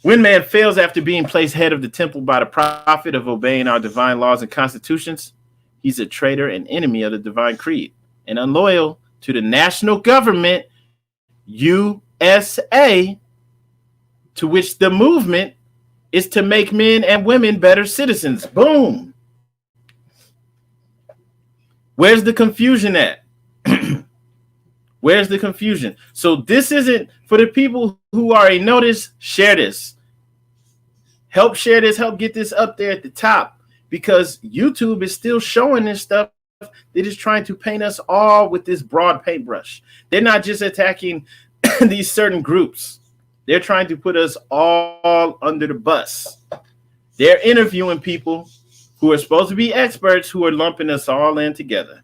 When man fails after being placed head of the temple by the prophet of obeying our divine laws and constitutions, he's a traitor and enemy of the divine creed and unloyal to the national government, USA, to which the movement is to make men and women better citizens. Boom. Where's the confusion at? Where's the confusion? So this isn't for the people who already know this. Share this. Help share this. Help get this up there at the top because YouTube is still showing this stuff. They're just trying to paint us all with this broad paintbrush. They're not just attacking these certain groups. They're trying to put us all under the bus. They're interviewing people who are supposed to be experts who are lumping us all in together.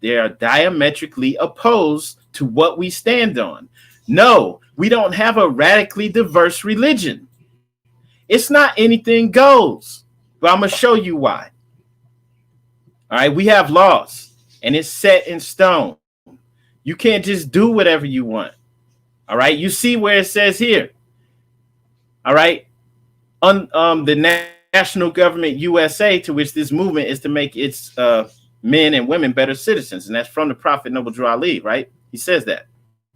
They are diametrically opposed to what we stand on. No, we don't have a radically diverse religion. It's not anything goes, but I'm going to show you why. All right, we have laws, and it's set in stone. You can't just do whatever you want. All right, you see where it says here. All right, the national government USA, to which this movement is to make its men and women better citizens, and that's from the Prophet Noble Drew Ali, right? He says that.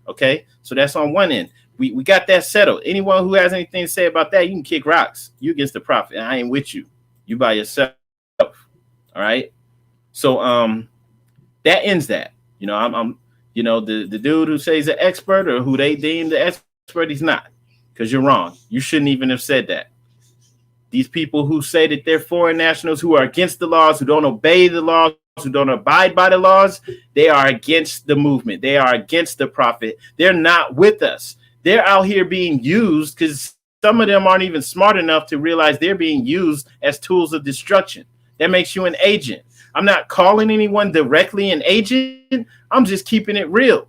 Okay, so that's on one end. We got that settled. Anyone who has anything to say about that, you can kick rocks. You against the Prophet. I ain't with you. You by yourself. All right. So that ends that. I'm the dude who says an expert or who they deem the expert, he's not, because you're wrong. You shouldn't even have said that. These people who say that they're foreign nationals who are against the laws, who don't obey the laws, who don't abide by the laws, they are against the movement. They are against the prophet. They're not with us. They're out here being used because some of them aren't even smart enough to realize they're being used as tools of destruction. That makes you an agent. I'm not calling anyone directly an agent. I'm just keeping it real.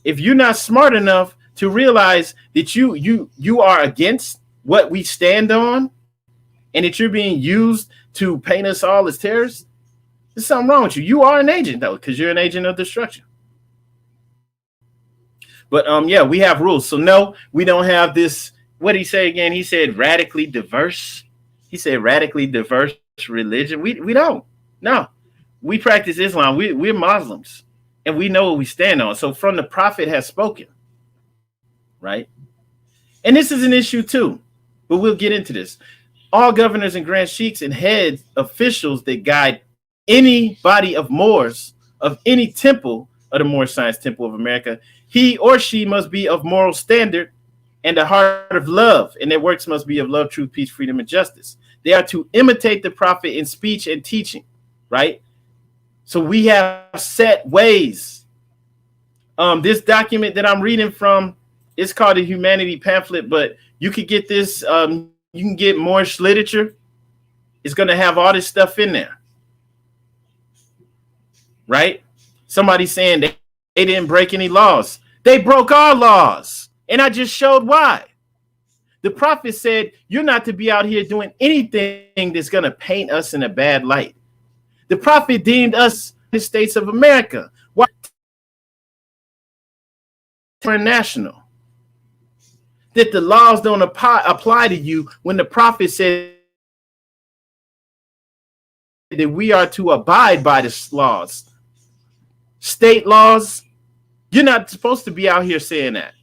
If you're not smart enough to realize that you are against what we stand on and that you're being used to paint us all as terrorists, there's something wrong with you. You are an agent, though, because you're an agent of destruction. But yeah, we have rules. So no, we don't have this what did he say again? He said radically diverse. He said radically diverse religion. We don't. No. We practice Islam. We're Muslims. And we know what we stand on. So from the prophet has spoken, right? And this is an issue too. But we'll get into this. All governors and grand sheiks and head officials that guide any body of Moors of any temple of the Moorish Science Temple of America, he or she must be of moral standard and a heart of love, and their works must be of love, truth, peace, freedom, and justice. They are to imitate the prophet in speech and teaching, right? So we have set ways. This document that I'm reading from, it's called a Humanity Pamphlet, but you could get this, you can get Moorish literature. It's going to have all this stuff in there, right? Somebody saying they didn't break any laws. They broke our laws, and I just showed why. The prophet said, you're not to be out here doing anything that's going to paint us in a bad light. The prophet deemed us the States of America. Why? International. That the laws don't apply to you when the prophet said that we are to abide by the laws. State laws, you're not supposed to be out here saying that.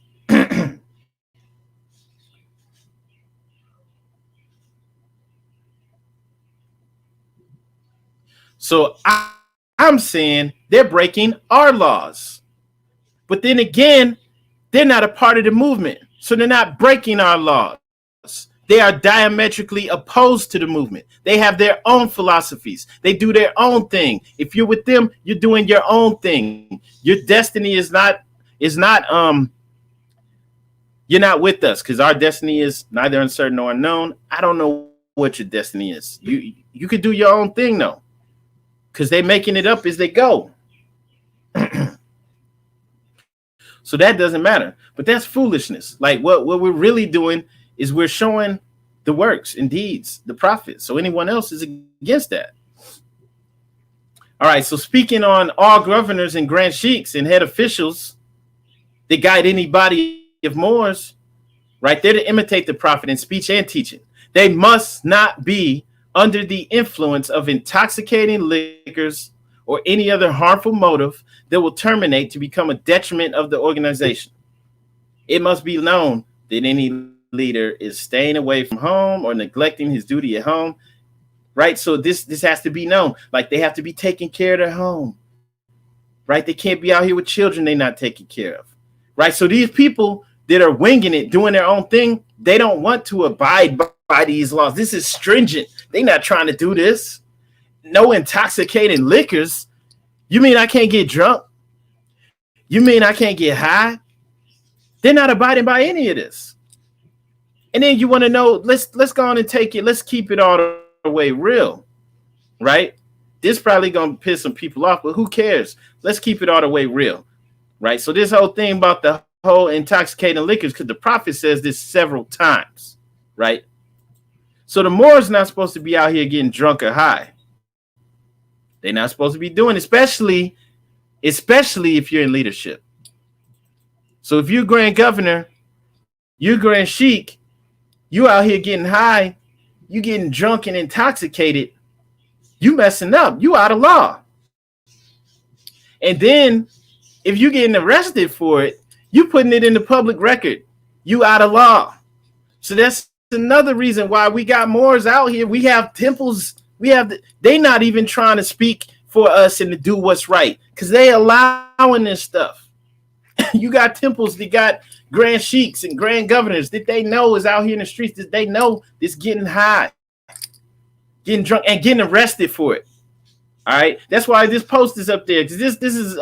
So I'm saying they're breaking our laws. But then again, they're not a part of the movement. So they're not breaking our laws. They are diametrically opposed to the movement. They have their own philosophies. They do their own thing. If you're with them, you're doing your own thing. Your destiny is not you're not with us, because our destiny is neither uncertain nor unknown. I don't know what your destiny is. You could do your own thing though, because they're making it up as they go. So that doesn't matter. But that's foolishness. Like what we're really doing is we're showing the works and deeds, the prophet. So anyone else is against that. All right. So speaking on all governors and grand sheiks and head officials that guide any body of Moors, right? They're to imitate the prophet in speech and teaching. They must not be under the influence of intoxicating liquors or any other harmful motive that will terminate to become a detriment of the organization. It must be known that any leader is staying away from home or neglecting his duty at home, right? So this has to be known. Like they have to be taking care of their home, right? They can't be out here with children they're not taking care of, right? So these people that are winging it, doing their own thing, they don't want to abide by these laws. This is stringent. They're not trying to do this. No intoxicating liquors. You mean I can't get drunk? You mean I can't get high? They're not abiding by any of this. And then you want to know, let's go on and take it. Let's keep it all the way real, right? This probably going to piss some people off, but who cares? Let's keep it all the way real, right? So this whole thing about the whole intoxicating liquors, because the prophet says this several times, right? So the Moors not supposed to be out here getting drunk or high. They're not supposed to be doing, especially if you're in leadership. So if you're grand governor, you're grand sheik, you out here getting high, you getting drunk and intoxicated, you messing up, you out of law. And then if you getting arrested for it, you putting it in the public record, you out of law. So that's another reason why we got Moors out here. We have temples. They not even trying to speak for us and to do what's right, because they allowing this stuff. You got temples that got grand sheiks and grand governors that they know is out here in the streets, that they know is getting high, getting drunk, and getting arrested for it. All right. That's why this post is up there. Because this is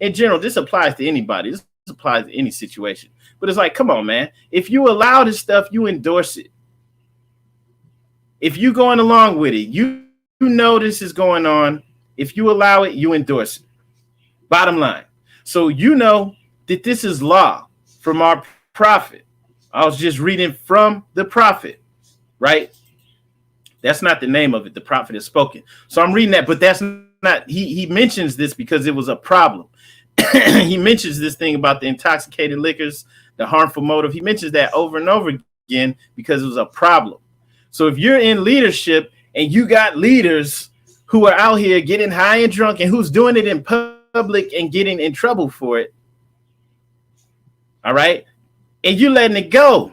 in general, this applies to anybody. This applies to any situation. But it's like, come on, man. If you allow this stuff, you endorse it. If you going along with it, you know this is going on. If you allow it, you endorse it. Bottom line. So you know that this is law from our prophet. I was just reading from the prophet, right? That's not the name of it. The prophet has spoken. So I'm reading that, but that's not, he mentions this because it was a problem. He mentions this thing about the intoxicated liquors, the harmful motive. He mentions that over and over again because it was a problem. So if you're in leadership and you got leaders who are out here getting high and drunk and who's doing it in public and getting in trouble for it, all right, and you letting it go,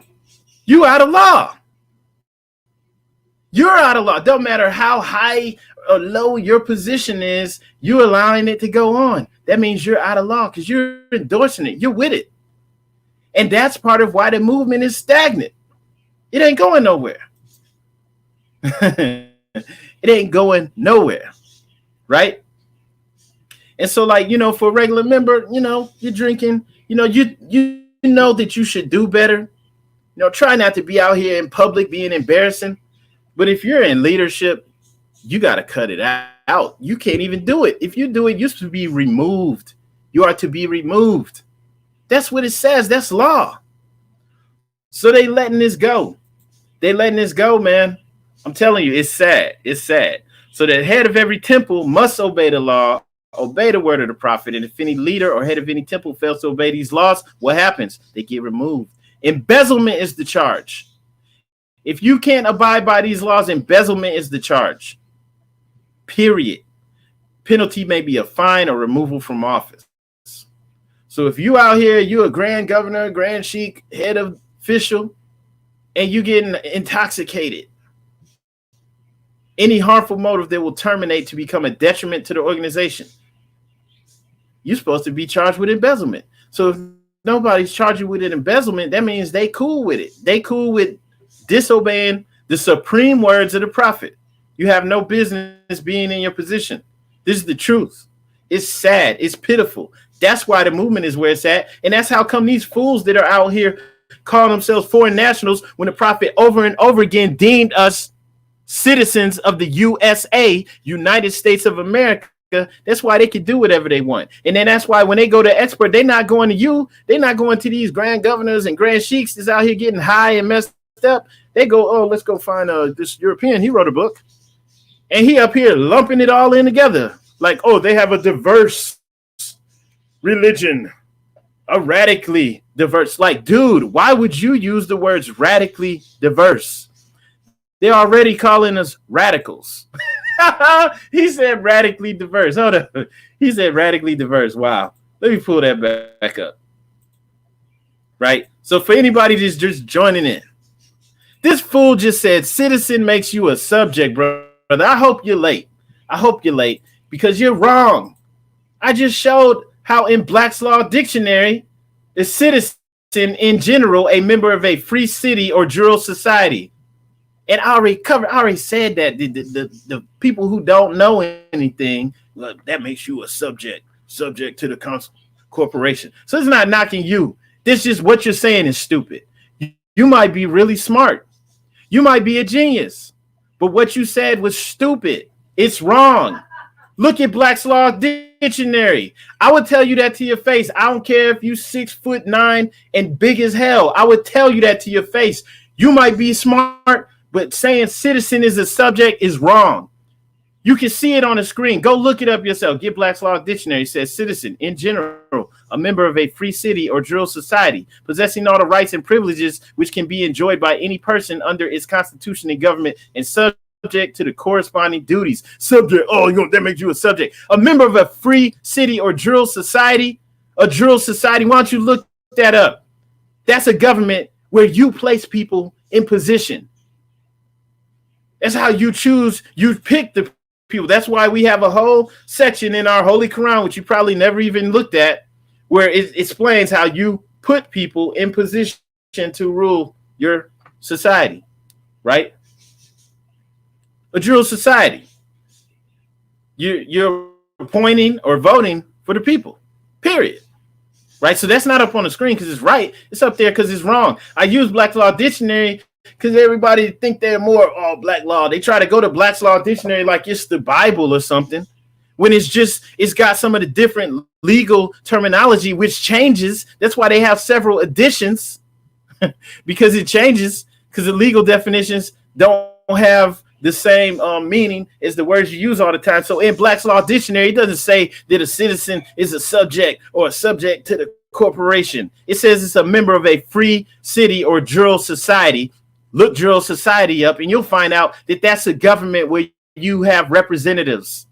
you out of law. You're out of law. Don't matter how high or low your position is, you're allowing it to go on. That means you're out of law because you're endorsing it. You're with it. And that's part of why the movement is stagnant. It ain't going nowhere. It ain't going nowhere. Right? And so, like, for a regular member, you're drinking, you know that you should do better. Try not to be out here in public being embarrassing. But if you're in leadership, you got to cut it out. You can't even do it. If you do it, you're to be removed. You are to be removed. That's what it says. That's law. So they letting this go. They letting this go, man. I'm telling you, it's sad. It's sad. So the head of every temple must obey the law, obey the word of the prophet. And if any leader or head of any temple fails to obey these laws, what happens? They get removed. Embezzlement is the charge. If you can't abide by these laws, embezzlement is the charge. Period. Penalty may be a fine or removal from office. So if you out here, you a grand governor, grand sheik, head of official, and you getting intoxicated, any harmful motive that will terminate to become a detriment to the organization, you're supposed to be charged with embezzlement. So if nobody's charged you with an embezzlement, that means they cool with it. They cool with disobeying the supreme words of the prophet. You have no business being in your position. This is the truth. It's sad. It's pitiful. That's why the movement is where it's at. And that's how come these fools that are out here calling themselves foreign nationals when the prophet over and over again deemed us citizens of the USA, United States of America. That's why they can do whatever they want. And then that's why when they go to expert, they're not going to you. They're not going to these grand governors and grand sheiks that's out here getting high and messed up. They go, oh, let's go find this European. He wrote a book. And he up here lumping it all in together. Like, oh, they have a diverse religion. A radically diverse. Like, dude, why would you use the words radically diverse? They're already calling us radicals. He said radically diverse. Hold up. He said radically diverse. Wow. Let me pull that back up. Right? So for anybody that's just joining in, this fool just said citizen makes you a subject, brother. I hope you're late. I hope you're late because you're wrong. I just showed how in Black's Law Dictionary, the citizen in general, a member of a free city or juror society. And I already said that the people who don't know anything, look, that makes you a subject to the corporation. So it's not knocking you. This is what you're saying is stupid. You might be really smart. You might be a genius. But what you said was stupid. It's wrong. Look at Black's Law Dictionary. I would tell you that to your face. I don't care if you 6'9" and big as hell. I would tell you that to your face. You might be smart, but saying citizen is a subject is wrong. You can see it on the screen. Go look it up yourself. Get Black's Law Dictionary. It says citizen, in general, a member of a free city or juror society, possessing all the rights and privileges which can be enjoyed by any person under its constitution and government, and subject to the corresponding duties. Subject, that makes you a subject. A member of a free city or juror society. A juror society, why don't you look that up? That's a government where you place people in position. That's how you choose. You pick the people. That's why we have a whole section in our Holy Quran, which you probably never even looked at, where it explains how you put people in position to rule your society, right? A juror society. You're appointing or voting for the people, period. Right? So that's not up on the screen because it's right. It's up there because it's wrong. I use Black's Law Dictionary because everybody think they're more Black Law. They try to go to Black's Law Dictionary like it's the Bible or something, when it's got some of the different legal terminology, which changes. That's why they have several editions, because it changes, because the legal definitions don't have the same meaning as the words you use all the time. So in Black's Law Dictionary, it doesn't say that a citizen is a subject or a subject to the corporation. It says it's a member of a free city or juror society. Look juror society up and you'll find out that that's a government where you have representatives.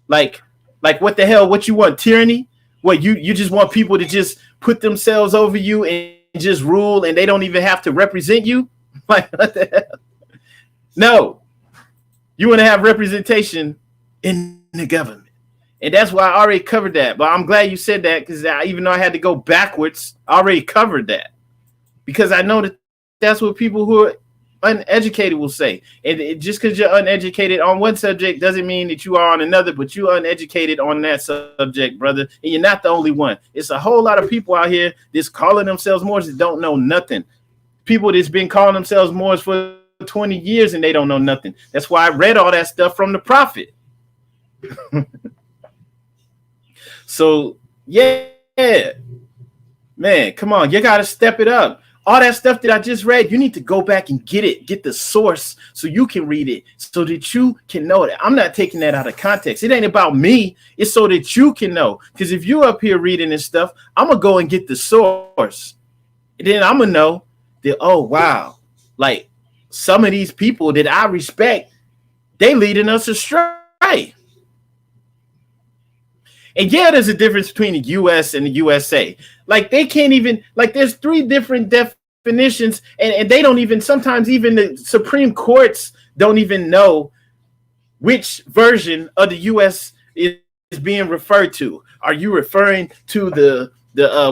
Like what the hell? What you want? Tyranny? What you just want people to just put themselves over you and just rule and they don't even have to represent you? Like what the hell? No. You want to have representation in the government. And that's why I already covered that. But I'm glad you said that because even though I had to go backwards, I already covered that. Because I know that that's what people who are uneducated will say. And just because you're uneducated on one subject doesn't mean that you are on another, but you're uneducated on that subject, brother. And you're not the only one. It's a whole lot of people out here that's calling themselves Moors that don't know nothing. People that's been calling themselves Moors for 20 years and they don't know nothing. That's why I read all that stuff from the prophet. So, yeah, man, come on. You got to step it up. All that stuff that I just read, you need to go back and get the source so you can read it so that you can know that. I'm not taking that out of context. It ain't about me. It's so that you can know. Because if you're up here reading this stuff, I'm going to go and get the source. And then I'm going to know that, oh, wow, like some of these people that I respect, they leading us astray. And yeah, there's a difference between the U.S. and the USA. Like they can't even, like there's 3 different definitions and they don't even, sometimes even the Supreme Courts don't even know which version of the U.S. is being referred to. Are you referring to the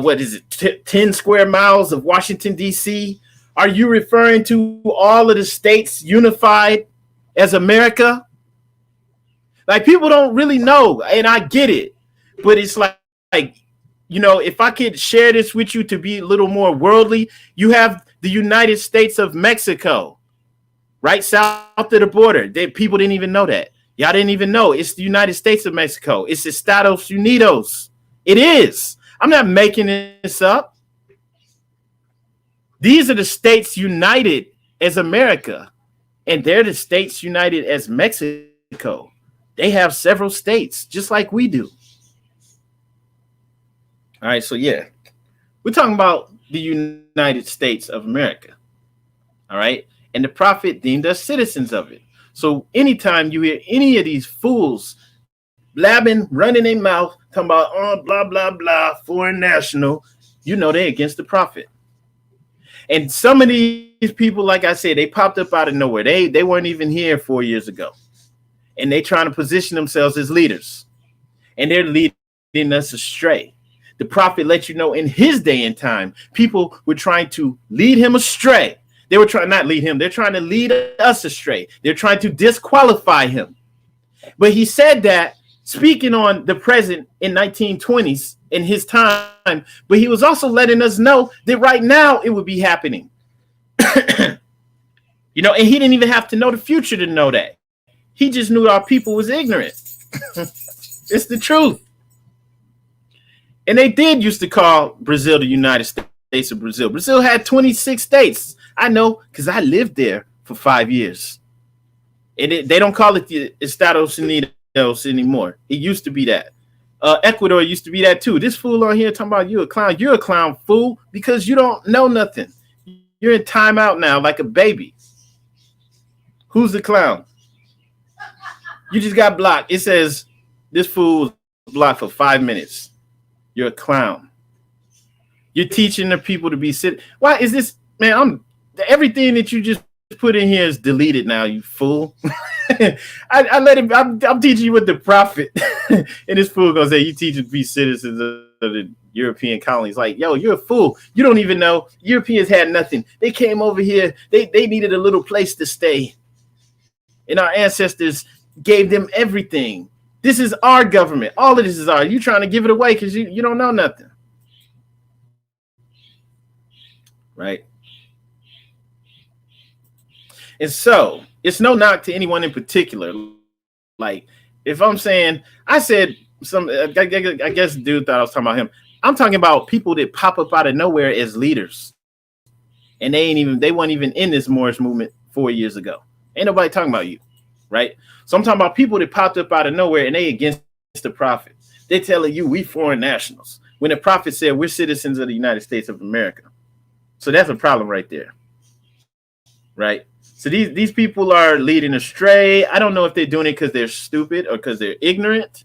what is it, 10 square miles of Washington, D.C.? Are you referring to all of the states unified as America? Like people don't really know, and I get it. But it's like, you know, if I could share this with you to be a little more worldly, you have the United States of Mexico, right south of the border. People didn't even know that. Y'all didn't even know. It's the United States of Mexico. It's Estados Unidos. It is. I'm not making this up. These are the states united as America, and they're the states united as Mexico. They have several states, just like we do. All right, so yeah, we're talking about the United States of America. All right, and the prophet deemed us citizens of it. So anytime you hear any of these fools blabbing, running their mouth, talking about oh blah blah blah, foreign national, you know they're against the prophet. And some of these people, like I said, they popped up out of nowhere. They weren't even here 4 years ago, and they trying to position themselves as leaders, and they're leading us astray. The prophet let you know in his day and time, people were trying to lead him astray. They were trying not lead him. They're trying to lead us astray. They're trying to disqualify him. But he said that speaking on the present in 1920s in his time, but he was also letting us know that right now it would be happening. You know, and he didn't even have to know the future to know that. He just knew our people was ignorant. It's the truth. And they did used to call Brazil the United States of Brazil. Brazil had 26 states. I know because I lived there for 5 years. And they don't call it the Estados Unidos anymore. It used to be that. Ecuador used to be that too. This fool on here talking about you a clown. You're a clown, fool, because you don't know nothing. You're in timeout now like a baby. Who's the clown? You just got blocked. It says this fool was blocked for 5 minutes. You're a clown. You're teaching the people to be Why is this, man? Everything that you just put in here is deleted now, you fool. I let him. I'm teaching you what the prophet, and this fool gonna say you teach to be citizens of the European colonies. Like, yo, you're a fool. You don't even know. Europeans had nothing. They came over here. They needed a little place to stay, and our ancestors gave them everything. This is our government. All of this is ours. You trying to give it away because you don't know nothing. Right? And so it's no knock to anyone in particular. Like, if I'm saying, I said I guess the dude thought I was talking about him. I'm talking about people that pop up out of nowhere as leaders. And they weren't even in this Moorish movement 4 years ago. Ain't nobody talking about you. Right? So I'm talking about people that popped up out of nowhere and they against the prophet. They're telling you we foreign nationals. when the prophet said we're citizens of the United States of America. So that's a problem right there. Right. So these people are leading astray. I don't know if they're doing it because they're stupid or because they're ignorant.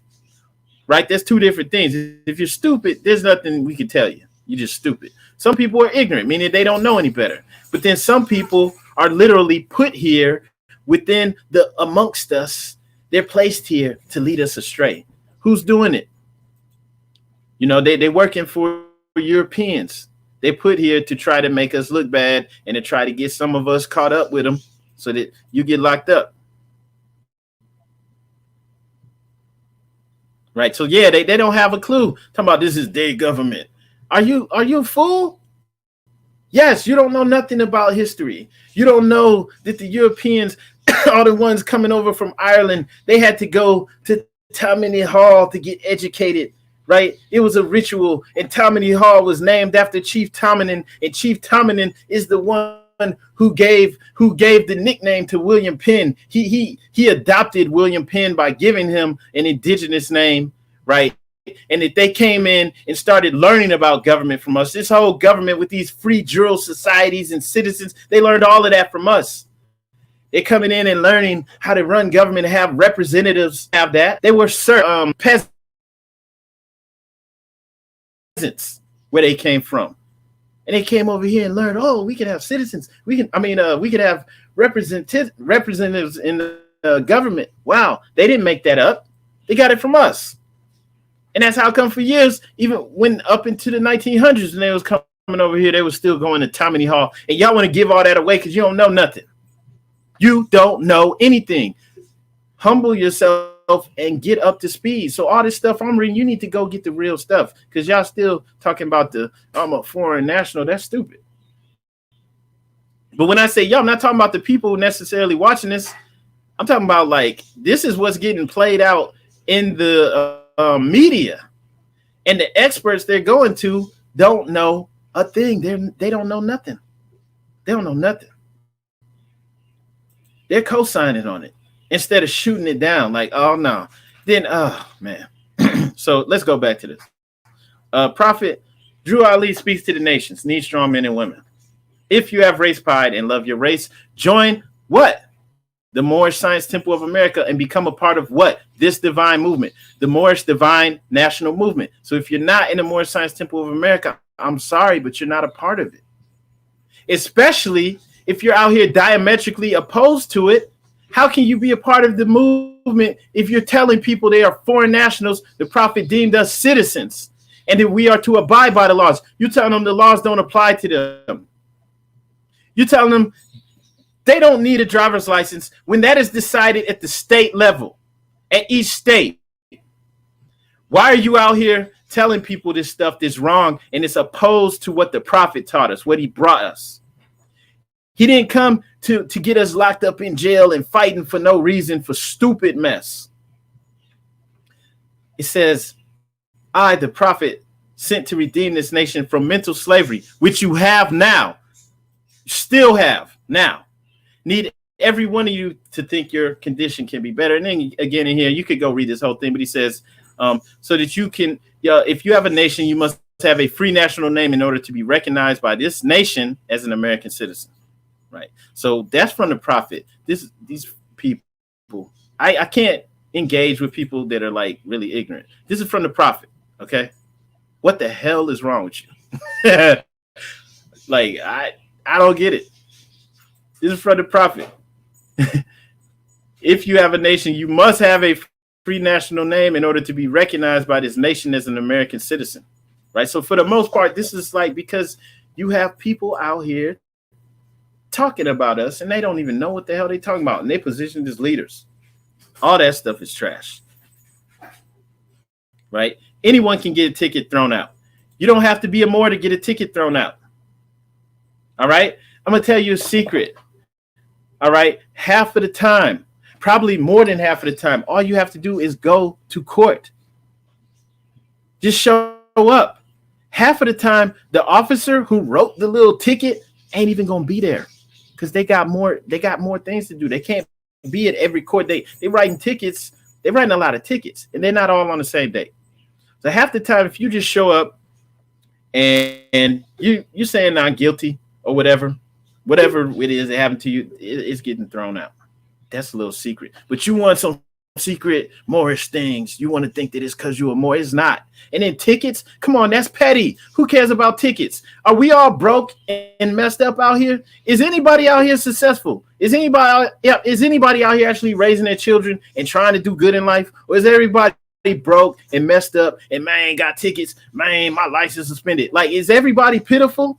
Right. There's two different things. If you're stupid, there's nothing we can tell you. You're just stupid. Some people are ignorant, meaning they don't know any better. But then some people are literally put here within the amongst us. They're placed here to lead us astray. Who's doing it? You know, they're working for Europeans. They put here to try to make us look bad and to try to get some of us caught up with them so that you get locked up. Right. So, yeah, they don't have a clue. Talking about this is their government. Are you a fool? Yes, you don't know nothing about history. You don't know that the Europeans are the ones coming over from Ireland. They had to go to Tammany Hall to get educated. Right. It was a ritual, and Tammany Hall was named after Chief Tammany, and Chief Tammany is the one who gave the nickname to William Penn. He adopted William Penn by giving him an indigenous name. Right. And that they came in and started learning about government from us. This whole government with these free juror societies and citizens, they learned all of that from us. They're coming in and learning how to run government, have representatives have that. They were peasants. Where they came from, and they came over here and learned, oh, we can have citizens, we could have representatives in the government. Wow, they didn't make that up, they got it from us. And that's how come for years, even when up into the 1900s, when they was coming over here, they was still going to Tammany Hall. And y'all want to give all that away because you don't know nothing. You don't know anything. Humble yourself and get up to speed. So all this stuff I'm reading, you need to go get the real stuff, because y'all still talking about I'm a foreign national. That's stupid. But when I say y'all, I'm not talking about the people necessarily watching this. I'm talking about, like, this is what's getting played out in the media, and the experts they're going to don't know a thing. They don't know nothing. They don't know nothing. They're co-signing on it instead of shooting it down like, oh no. Then, oh man. So let's go back to this. Prophet Drew Ali speaks to the nations, need strong men and women. If you have race pride and love your race, join what? The Moorish Science Temple of America, and become a part of what? This divine movement, the Moorish Divine National Movement. So if you're not in the Moorish Science Temple of America, I'm sorry, but you're not a part of it. Especially if you're out here diametrically opposed to it. How can you be a part of the movement if you're telling people they are foreign nationals? The prophet deemed us citizens and that we are to abide by the laws. You're telling them the laws don't apply to them. You're telling them they don't need a driver's license when that is decided at the state level, at each state. Why are you out here telling people this stuff that's wrong and it's opposed to what the prophet taught us, what he brought us? He didn't come to get us locked up in jail and fighting for no reason for stupid mess. It says, I, the prophet, sent to redeem this nation from mental slavery, which you have now, still have now. Need every one of you to think your condition can be better. And then again in here, you could go read this whole thing, but he says, so that you can, if you have a nation, you must have a free national name in order to be recognized by this nation as an American citizen. Right. So that's from the prophet. These people, I can't engage with people that are like really ignorant. This is from the prophet. OK, what the hell is wrong with you? Like, I don't get it. This is from the prophet. If you have a nation, you must have a free national name in order to be recognized by this nation as an American citizen. Right. So for the most part, this is like because you have people out here talking about us and they don't even know what the hell they're talking about, and they positioned as leaders. All that stuff is trash. Right? Anyone can get a ticket thrown out. You don't have to be a Moor to get a ticket thrown out. All right? I'm going to tell you a secret. All right? Half of the time, probably more than half of the time, all you have to do is go to court. Just show up. Half of the time, the officer who wrote the little ticket ain't even going to be there, because they got more things to do. They can't be at every court. They writing tickets. They're writing a lot of tickets, and they're not all on the same day. So half the time, if you just show up and you saying not guilty or whatever it is that happened to you, it's getting thrown out. That's a little secret. But you want some secret Moorish things. You want to think that it's because you were Moor. It's not. And then tickets, come on, that's petty. Who cares about tickets? Are we all broke and messed up out here? Is anybody out here successful? Is anybody out here actually raising their children and trying to do good in life? Or is everybody broke and messed up and man got tickets? Man, my license suspended. Like, is everybody pitiful?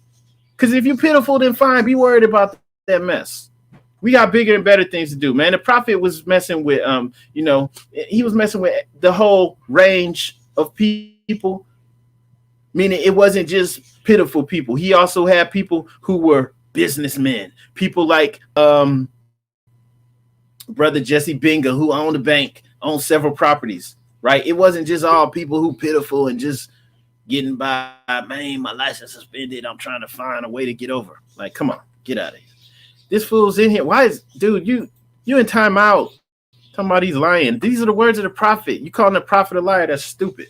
Because if you're pitiful, then fine, be worried about that mess. We got bigger and better things to do, man. The prophet was messing with, he was messing with the whole range of people, meaning it wasn't just pitiful people. He also had people who were businessmen, people like Brother Jesse Binga, who owned a bank, owned several properties, right? It wasn't just all people who pitiful and just getting by. Man, my license suspended. I'm trying to find a way to get over. Like, come on, get out of here. This fool's in here. Why is, dude, you in timeout talking about he's lying. These are the words of the prophet. You calling the prophet a liar? That's stupid.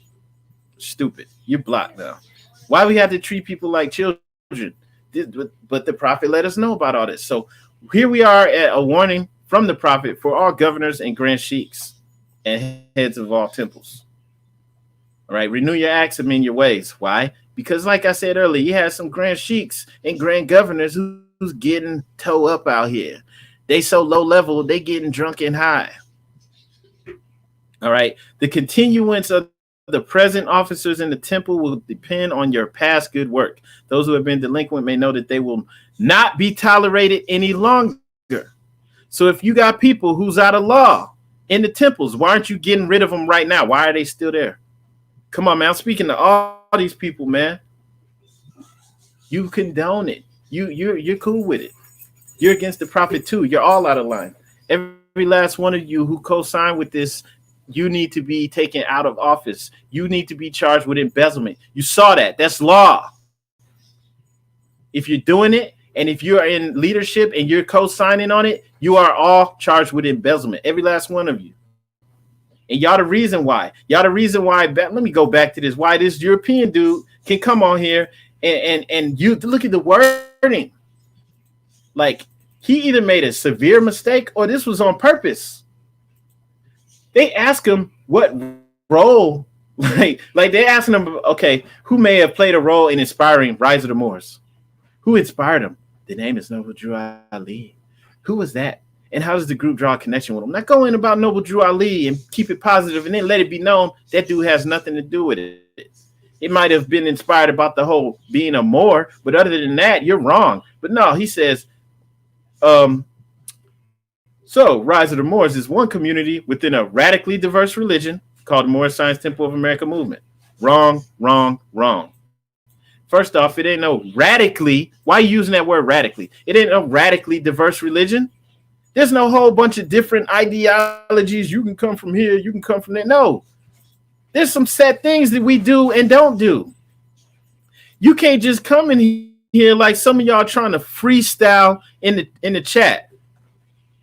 Stupid. You're blocked now. Why we have to treat people like children? But the prophet let us know about all this. So here we are at a warning from the prophet for all governors and grand sheiks and heads of all temples. All right, renew your acts, amend your ways. Why? Because like I said earlier, you have some grand sheiks and grand governors who's getting toe up out here. They so low level, they getting drunk and high. All right, the continuance of the present officers in the temple will depend on your past good work. Those who have been delinquent may know that they will not be tolerated any longer. So if you got people who's out of law in the temples, why aren't you getting rid of them right now? Why are they still there? Come on, man. I'm speaking to all these people, man. You condone it. You're cool with it. You're against the prophet too. You're all out of line. Every last one of you who co-signed with this, you need to be taken out of office. You need to be charged with embezzlement. You saw that. That's law. If you're doing it, and if you're in leadership and you're co-signing on it, you are all charged with embezzlement. Every last one of you. And y'all the reason why. Let me go back to this. Why this European dude can come on here and you look at the wording. Like, he either made a severe mistake or this was on purpose. They ask him what role, like they asking him, okay, who may have played a role in inspiring Rise of the Moors? Who inspired him? The name is Noble Drew Ali. Who was that? And how does the group draw a connection with him? Not go in about Noble Drew Ali and keep it positive and then let it be known that dude has nothing to do with it. It might have been inspired about the whole being a Moor, but other than that, you're wrong. But no, he says, so Rise of the Moors is one community within a radically diverse religion called the Moorish Science Temple of America movement. Wrong. First off, it ain't no radically. Why are you using that word radically? It ain't no radically diverse religion. There's no whole bunch of different ideologies. You can come from here. You can come from there. No. There's some set things that we do and don't do. You can't just come in here like some of y'all trying to freestyle in the chat.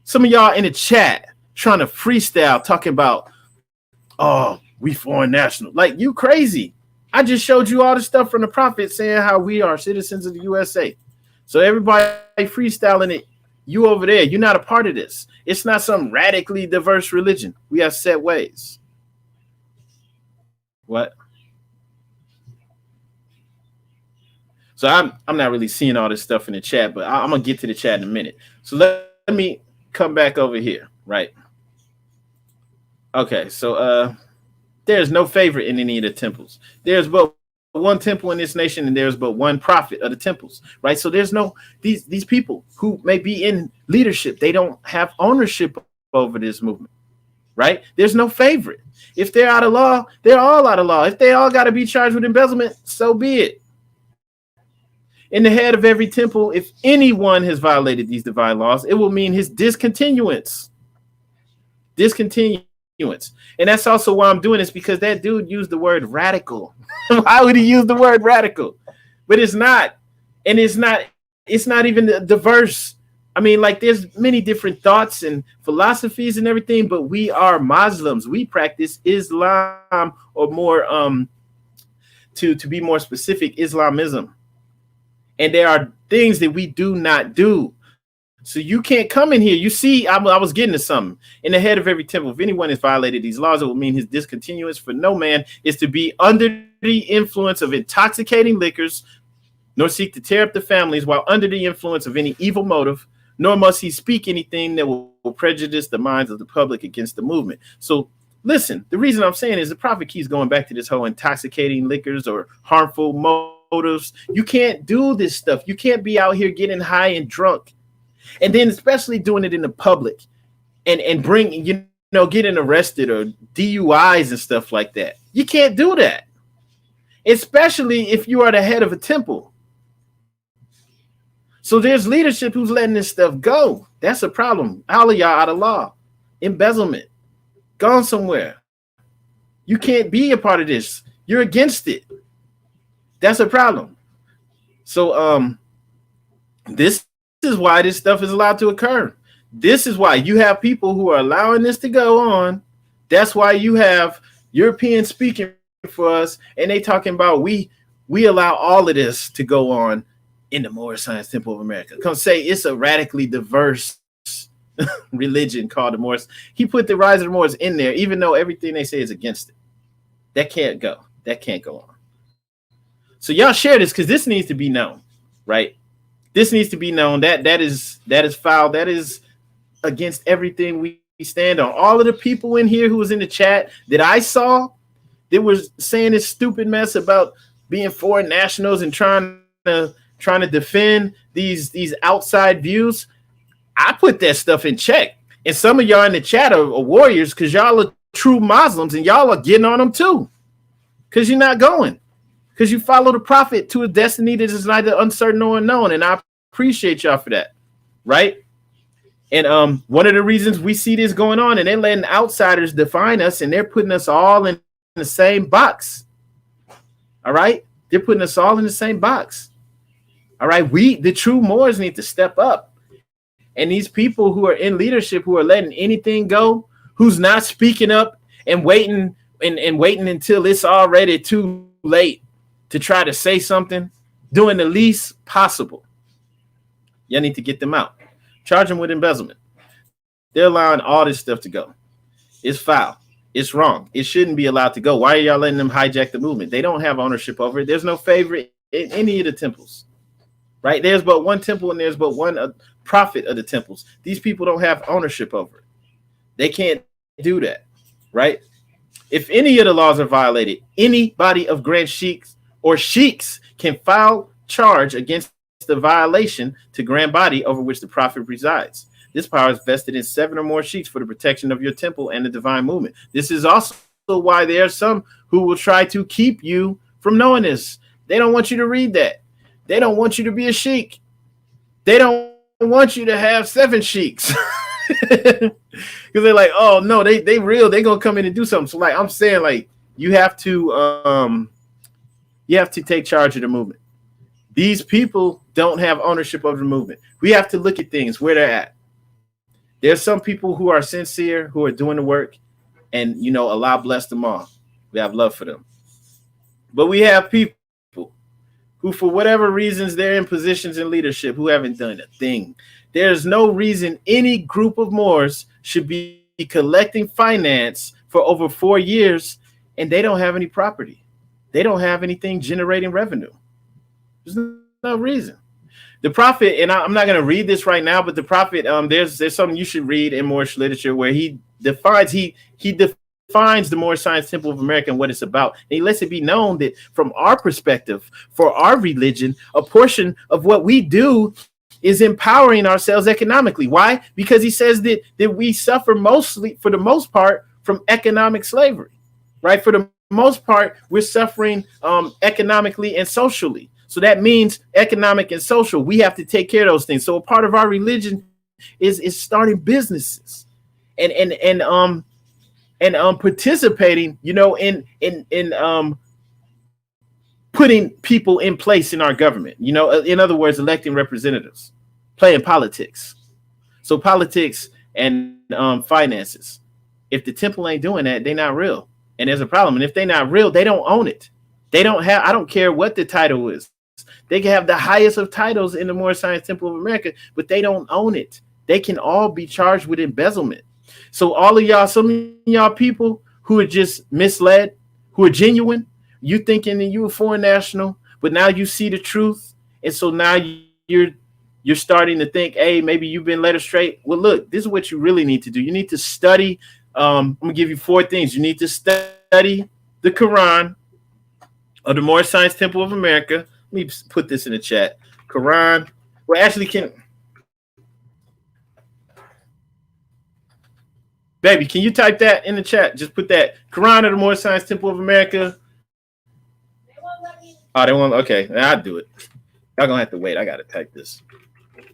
Some of y'all in the chat trying to freestyle talking about, oh, we foreign national. Like, you crazy. I just showed you all the stuff from the prophet saying how we are citizens of the USA. So everybody freestyling it, you over there, you're not a part of this. It's not some radically diverse religion. We have set ways. What? So I'm not really seeing all this stuff in the chat, but I'm going to get to the chat in a minute. So let me come back over here, right? Okay, so there's no favorite in any of the temples. There's but one temple in this nation, and there's but one prophet of the temples, right? So there's no these people who may be in leadership. They don't have ownership over this movement, right? There's no favorite. If they're out of law, they're all out of law. If they all got to be charged with embezzlement, so be it. In the head of every temple, if anyone has violated these divine laws, it will mean his discontinuance. And that's also why I'm doing this, because that dude used the word radical. Why would he use the word radical? But it's not. And it's not even diverse. I mean, like, there's many different thoughts and philosophies and everything, but we are Muslims. We practice Islam, or more to be more specific, Islamism. And there are things that we do not do. So you can't come in here. You see, I was getting to something. In the head of every temple, if anyone has violated these laws, it will mean his discontinuance for no man is to be under the influence of intoxicating liquors, nor seek to tear up the families while under the influence of any evil motive, nor must he speak anything that will prejudice the minds of the public against the movement. So listen, the reason I'm saying is the prophet keeps going back to this whole intoxicating liquors or harmful motives. You can't do this stuff. You can't be out here getting high and drunk. And then especially doing it in the public and bring, getting arrested or DUIs and stuff like that. You can't do that, especially if you are the head of a temple. So there's leadership who's letting this stuff go. That's a problem. All of y'all out of law. Embezzlement. Gone somewhere. You can't be a part of this. You're against it. That's a problem. So this is why this stuff is allowed to occur. This is why you have people who are allowing this to go on. That's why you have Europeans speaking for us, and they talking about we allow all of this to go on in the Moorish Science Temple of America. Come say it's a radically diverse religion called the Moorish. He put the rise of the Moors in there, even though everything they say is against it. That can't go. That can't go on. So y'all share this because this needs to be known, right? This needs to be known. That is foul. That is against everything we stand on. All of the people in here who was in the chat that I saw that was saying this stupid mess about being foreign nationals and trying to defend these outside views. I put that stuff in check. And some of y'all in the chat are warriors because y'all are true Muslims and y'all are getting on them too. Because you're not going. Because you follow the prophet to a destiny that is neither uncertain nor unknown. And I appreciate y'all for that. Right? And one of the reasons we see this going on, and they're letting outsiders define us, and they're putting us all in the same box. All right? They're putting us all in the same box. All right? We, the true Moors, need to step up. And these people who are in leadership, who are letting anything go, who's not speaking up and waiting until it's already too late to try to say something, doing the least possible. Y'all need to get them out. Charge them with embezzlement. They're allowing all this stuff to go. It's foul. It's wrong. It shouldn't be allowed to go. Why are y'all letting them hijack the movement? They don't have ownership over it. There's no favorite in any of the temples, right? There's but one temple and there's but one prophet of the temples. These people don't have ownership over it. They can't do that, right? If any of the laws are violated, anybody of grand sheiks or sheiks can file charge against the violation to grand body over which the prophet resides. This power is vested in 7 or more sheiks for the protection of your temple and the divine movement. This is also why there are some who will try to keep you from knowing this. They don't want you to read that. They don't want you to be a sheik. They don't want you to have 7 sheiks. Because they're like, oh no, they real, they gonna come in and do something. So like I'm saying, like you have to take charge of the movement. These people don't have ownership of the movement. We have to look at things where they're at. There's some people who are sincere, who are doing the work, and Allah bless them all. We have love for them. But we have people who, for whatever reasons, they're in positions in leadership who haven't done a thing. There's no reason any group of Moors should be collecting finance for over 4 years and they don't have any property. They don't have anything generating revenue. There's no reason. The prophet, and I'm not going to read this right now, but the prophet, there's something you should read in Moorish literature where he defines the Moorish Science Temple of America and what it's about. And he lets it be known that from our perspective, for our religion, a portion of what we do is empowering ourselves economically. Why? Because he says that we suffer mostly, for the most part, from economic slavery, right? For the most part, we're suffering economically and socially. So that means economic and social. We have to take care of those things. So a part of our religion is starting businesses and participating, in putting people in place in our government. In other words, electing representatives, playing politics. So politics and finances. If the temple ain't doing that, they're not real. And there's a problem. And if they're not real, they don't own it. They don't have, I don't care what the title is. They can have the highest of titles in the Moorish Science Temple of America, but they don't own it. They can all be charged with embezzlement. So all of y'all, some of y'all people who are just misled, who are genuine, you thinking that you a foreign national, but now you see the truth, and so now you're starting to think, hey, maybe you've been led astray. Well, look, this is what you really need to do. You need to study. I'm gonna give you 4 things. You need to study the Quran of the Moorish Science Temple of America. Let me put this in the chat. Quran. Well, actually, baby, can you type that in the chat? Just put that Quran of the Moorish Science Temple of America. Oh, they won't. Okay, I'll do it. Y'all gonna have to wait. I gotta type this.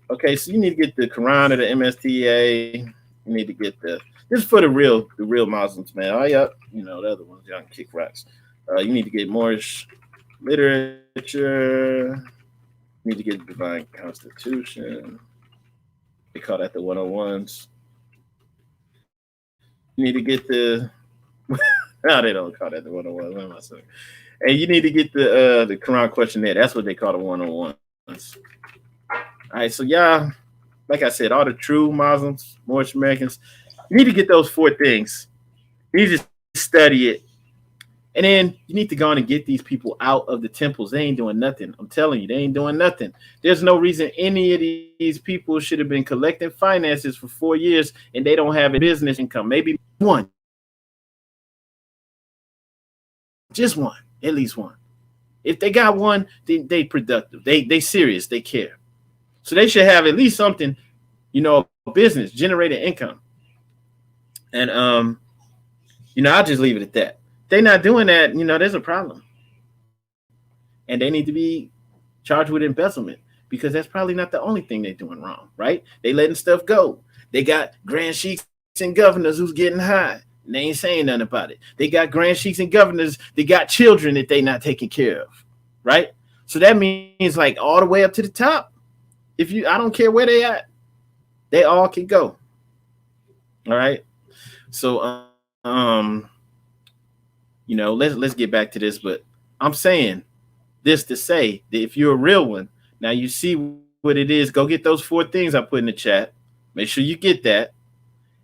Okay, so you need to get the Quran of the MSTA. You need to get this is for the real Muslims, man. Oh yeah, you know the other ones y'all can kick rocks. You need to get Moorish literature. You need to get the Divine Constitution. They call that the 101s. You need to get the no, they don't call that the 101s. What am I saying? And you need to get the Quran questionnaire. That's what they call the 101s. All right, so y'all, like I said, all the true Muslims, Moorish Americans, you need to get those 4 things. You need to study it. And then you need to go on and get these people out of the temples. They ain't doing nothing. I'm telling you, they ain't doing nothing. There's no reason any of these people should have been collecting finances for 4 years and they don't have a business income. Maybe one. Just one. At least one. If they got one, they productive. They serious. They care. So they should have at least something, you know, business, generating income. And, I'll just leave it at that. They're not doing that, there's a problem. And they need to be charged with embezzlement because that's probably not the only thing they're doing wrong, right? They letting stuff go. They got grand sheiks and governors who's getting high. And they ain't saying nothing about it. They got grand sheiks and governors. They got children that they not taking care of, right? So that means like all the way up to the top. I don't care where they at, they all can go. All right. So, let's get back to this, but I'm saying this to say that if you're a real one, now you see what it is, go get those 4 things I put in the chat. Make sure you get that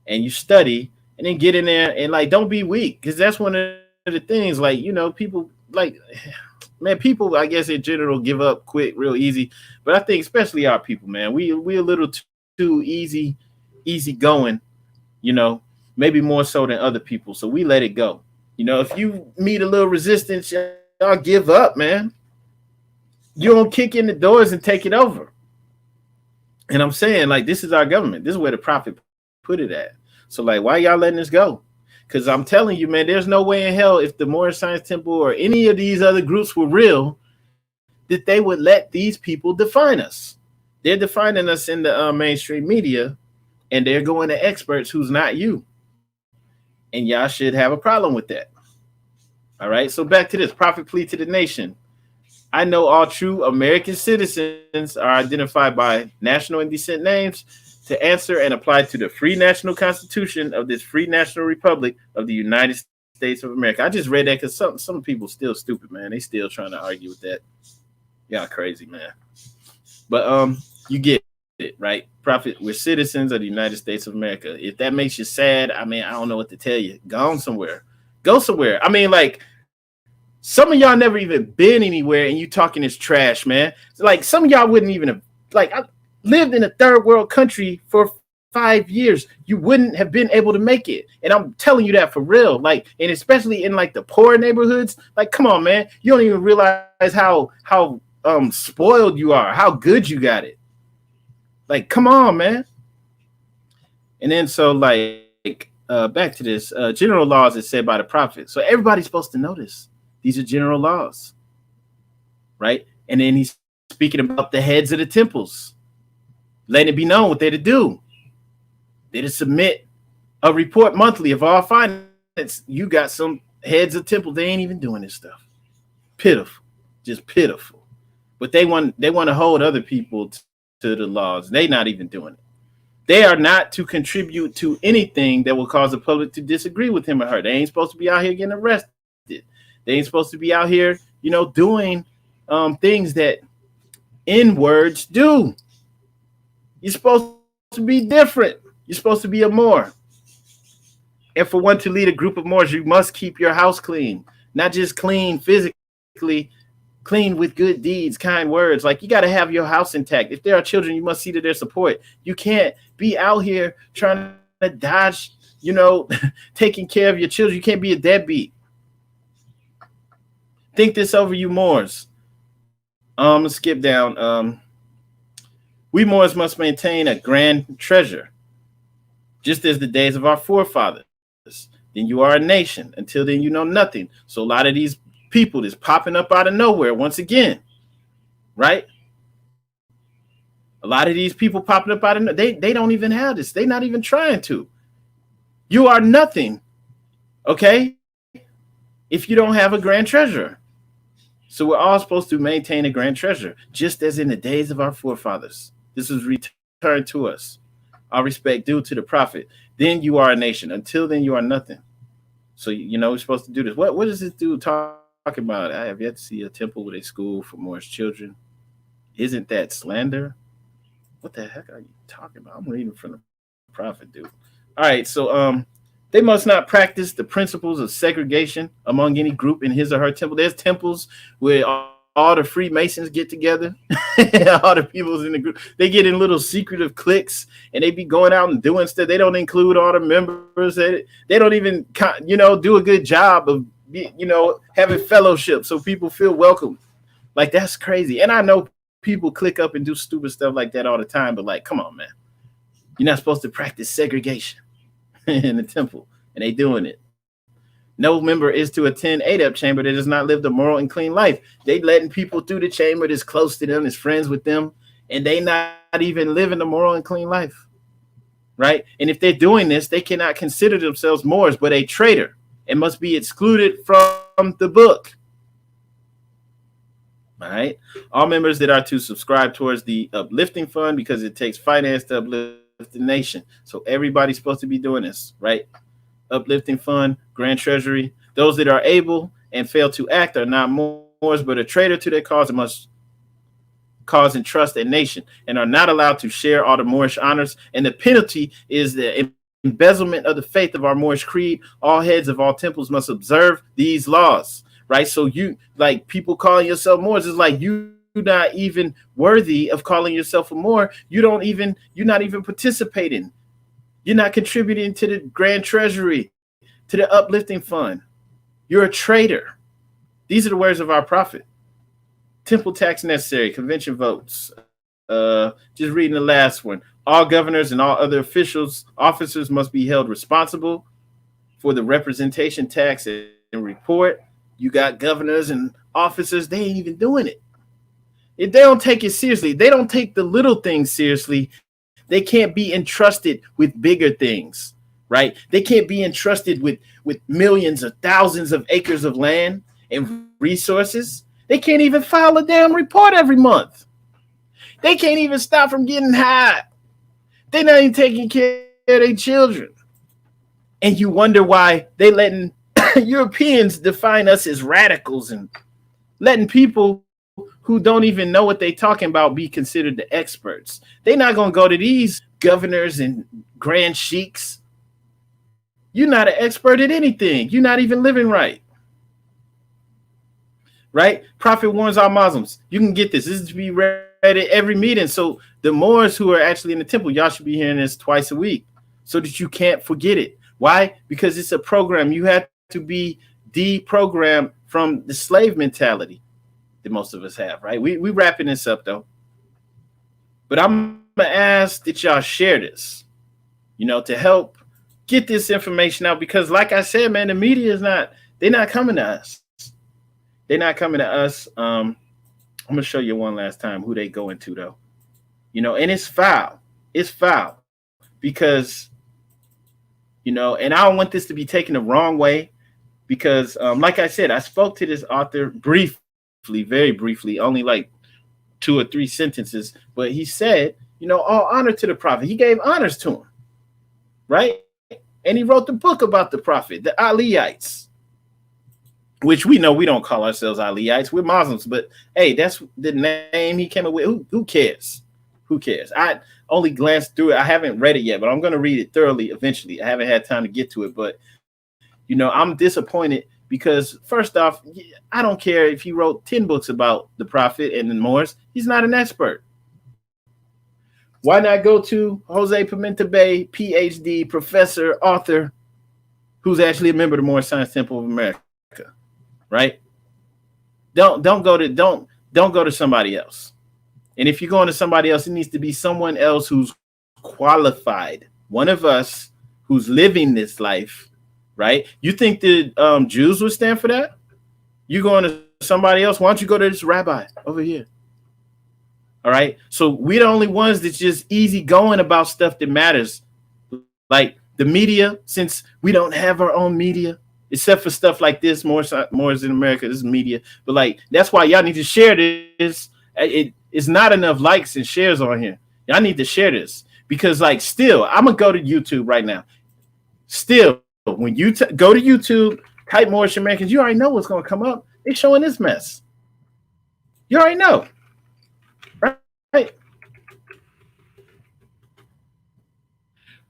and you study and then get in there and like, don't be weak. Cause that's one of the things like, people like, man, people, I guess in general give up quick, real easy. But I think especially our people, man, we a little too easy going, maybe more so than other people. So we let it go. If you meet a little resistance, y'all give up, man. You don't kick in the doors and take it over. And I'm saying, like, this is our government. This is where the prophet put it at. So, like, why y'all letting this go? Because I'm telling you, man, there's no way in hell if the Moorish Science Temple or any of these other groups were real that they would let these people define us. They're defining us in the mainstream media, and they're going to experts who's not you. And y'all should have a problem with that. All right. So back to this prophet plea to the nation. I know all true American citizens are identified by national and descent names to answer and apply to the free national constitution of this free national republic of the United States of America. I just read that because some people still stupid, man. They still trying to argue with that. Y'all crazy, man. But you get it, right? Prophet, we're citizens of the United States of America. If that makes you sad, I don't know what to tell you. Go somewhere. Like, some of y'all never even been anywhere and you talking this trash, man. Like, some of y'all wouldn't even have, like, I lived in a third world country for 5 years. You wouldn't have been able to make it. And I'm telling you that for real. Like, and especially in like the poor neighborhoods, like, come on, man. You don't even realize how spoiled you are, how good you got it. Like, come on, man. And then so like back to this general laws is said by the prophet. So everybody's supposed to know this. These are general laws, right? And then he's speaking about the heads of the temples, letting it be known what they're to do. They're to submit a report monthly of all finance. You got some heads of temples, they ain't even doing this stuff. Pitiful, just pitiful. But they want to hold other people to the laws. They're not even doing it. They are not to contribute to anything that will cause the public to disagree with him or her. They ain't supposed to be out here getting arrested. They ain't supposed to be out here doing things that N words do. You're supposed to be different. You're supposed to be a Moor. And for one to lead a group of Moors, you must keep your house clean, not just clean physically, clean with good deeds, kind words. Like, you got to have your house intact. If there are children, you must see to their support. You can't be out here trying to dodge, taking care of your children. You can't be a deadbeat. Think this over, you Moors. Let's skip down. We Moors must maintain a grand treasure, just as the days of our forefathers. Then you are a nation. Until then, you know nothing. So a lot of these people that's popping up out of nowhere, once again, right? A lot of these people popping up out of they don't even have this. They're not even trying to. You are nothing, okay, if you don't have a grand treasure. So we're all supposed to maintain a grand treasure, just as in the days of our forefathers. This is returned to us. Our respect due to the prophet. Then you are a nation. Until then, you are nothing. So, we're supposed to do this. What does this dude talking about? I have yet to see a temple with a school for Moorish children. Isn't that slander? What the heck are you talking about? I'm reading from the prophet, dude. All right, so they must not practice the principles of segregation among any group in his or her temple. There's temples where all the Freemasons get together, all the people's in the group. They get in little secretive cliques, and they be going out and doing stuff. They don't include all the members. They don't even, do a good job of, having fellowship so people feel welcome. Like, that's crazy. And I know people click up and do stupid stuff like that all the time, but like, come on, man. You're not supposed to practice segregation in the temple, and they doing it. No member is to attend Adab chamber that does not live the moral and clean life. They letting people through the chamber that's close to them, that's friends with them, and they not even living the moral and clean life, right? And if they're doing this, they cannot consider themselves Moors, but a traitor, and must be excluded from the book. All right. All members that are to subscribe towards the uplifting fund, because it takes finance to uplift the nation. So everybody's supposed to be doing this, right? Uplifting fund, grand treasury. Those that are able and fail to act are not Moors, but a traitor to their cause and must cause and trust a nation, and are not allowed to share all the Moorish honors. And the penalty is the embezzlement of the faith of our Moorish creed. All heads of all temples must observe these laws, right? So you, like, people calling yourself Moors is like you're not even worthy of calling yourself a Moor. You're not even participating. You're not contributing to the grand treasury, to the uplifting fund. You're a traitor. These are the words of our prophet. Temple tax necessary, convention votes. Just reading the last one. All governors and all other officers must be held responsible for the representation tax and report. You got governors and officers, they ain't even doing it. If they don't take it seriously, they don't take the little things seriously, they can't be entrusted with bigger things, right? They can't be entrusted with millions or thousands of acres of land and resources. They can't even file a damn report every month. They can't even stop from getting high. They're not even taking care of their children. And you wonder why they letting Europeans define us as radicals and letting people who don't even know what they're talking about be considered the experts. They're not going to go to these governors and grand sheiks. You're not an expert at anything. You're not even living right. Right? Prophet warns all Muslims. You can get this. This is to be read at every meeting. So the Moors who are actually in the temple, y'all should be hearing this twice a week so that you can't forget it. Why? Because it's a program. You have to be deprogrammed from the slave mentality that most of us have, right? We wrapping this up though. But I'm gonna ask that y'all share this, to help get this information out, because like I said, man, the media is they're not coming to us. They're not coming to us. I'm gonna show you one last time who they go into though. And it's foul. It's foul because, and I don't want this to be taken the wrong way, because like I said, I spoke to this author briefly, very briefly, only like 2 or 3 sentences, but he said, all honor to the prophet. He gave honors to him, right? And he wrote the book about the prophet, the Aliyites. which we know we don't call ourselves Aliites. We're Muslims, but hey, that's the name he came up with. Who cares? Who cares? I only glanced through it. I haven't read it yet, but I'm going to read it thoroughly eventually. I haven't had time to get to it, but I'm disappointed because first off, I don't care if he wrote 10 books about the Prophet and the Moors. He's not an expert. Why not go to Jose Pimenta Bay, PhD, professor, author, who's actually a member of the Moorish Science Temple of America, right? Don't go to somebody else. And if you're going to somebody else, it needs to be someone else who's qualified. One of us who's living this life, right? You think the Jews would stand for that? You going to somebody else? Why don't you go to this rabbi over here? All right. So we're the only ones that's just easy going about stuff that matters. Like the media, since we don't have our own media, except for stuff like this, more in America, this is media. But like, that's why y'all need to share this. It's not enough likes and shares on here. Y'all need to share this because like still, I'm going to go to YouTube right now. Still, when you go to YouTube, type Moorish Americans, you already know what's going to come up. They're showing this mess. You already know. Right?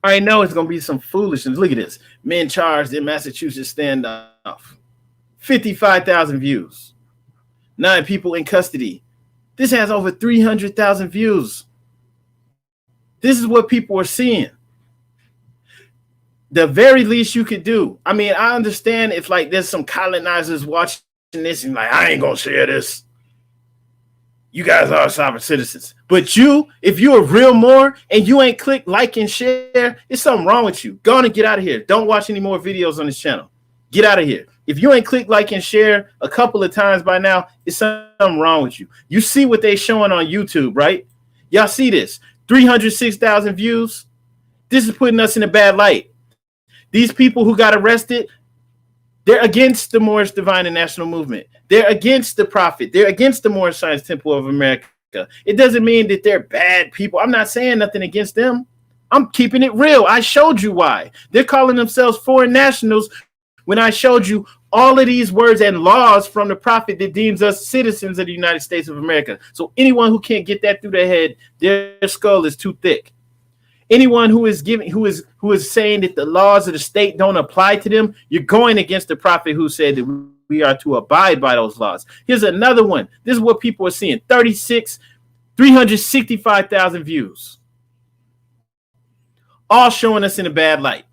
I know it's going to be some foolishness. Look at this. Men charged in Massachusetts standoff. 55,000 views. 9 people in custody. This has over 300,000 views. This is what people are seeing. The very least you could do. I mean, I understand if like there's some colonizers watching this and like, I ain't going to share this. You guys are sovereign citizens. But if you're a real Moor and you ain't click like and share, it's something wrong with you. Go on and get out of here. Don't watch any more videos on this channel. Get out of here. If you ain't click like and share a couple of times by now, it's something wrong with you. You see what they showing on YouTube, right? Y'all see this. 306,000 views. This is putting us in a bad light. These people who got arrested, they're against the Moorish Divine and National Movement. They're against the Prophet. They're against the Moorish Science Temple of America. It doesn't mean that they're bad people. I'm not saying nothing against them. I'm keeping it real. I showed you why. They're calling themselves foreign nationals when I showed you all of these words and laws from the Prophet that deems us citizens of the United States of America. So anyone who can't get that through their head, their skull is too thick. Anyone who is saying that the laws of the state don't apply to them, you're going against the Prophet who said that we are to abide by those laws. Here's another one. This is what people are seeing. 365,000 views. All showing us in a bad light.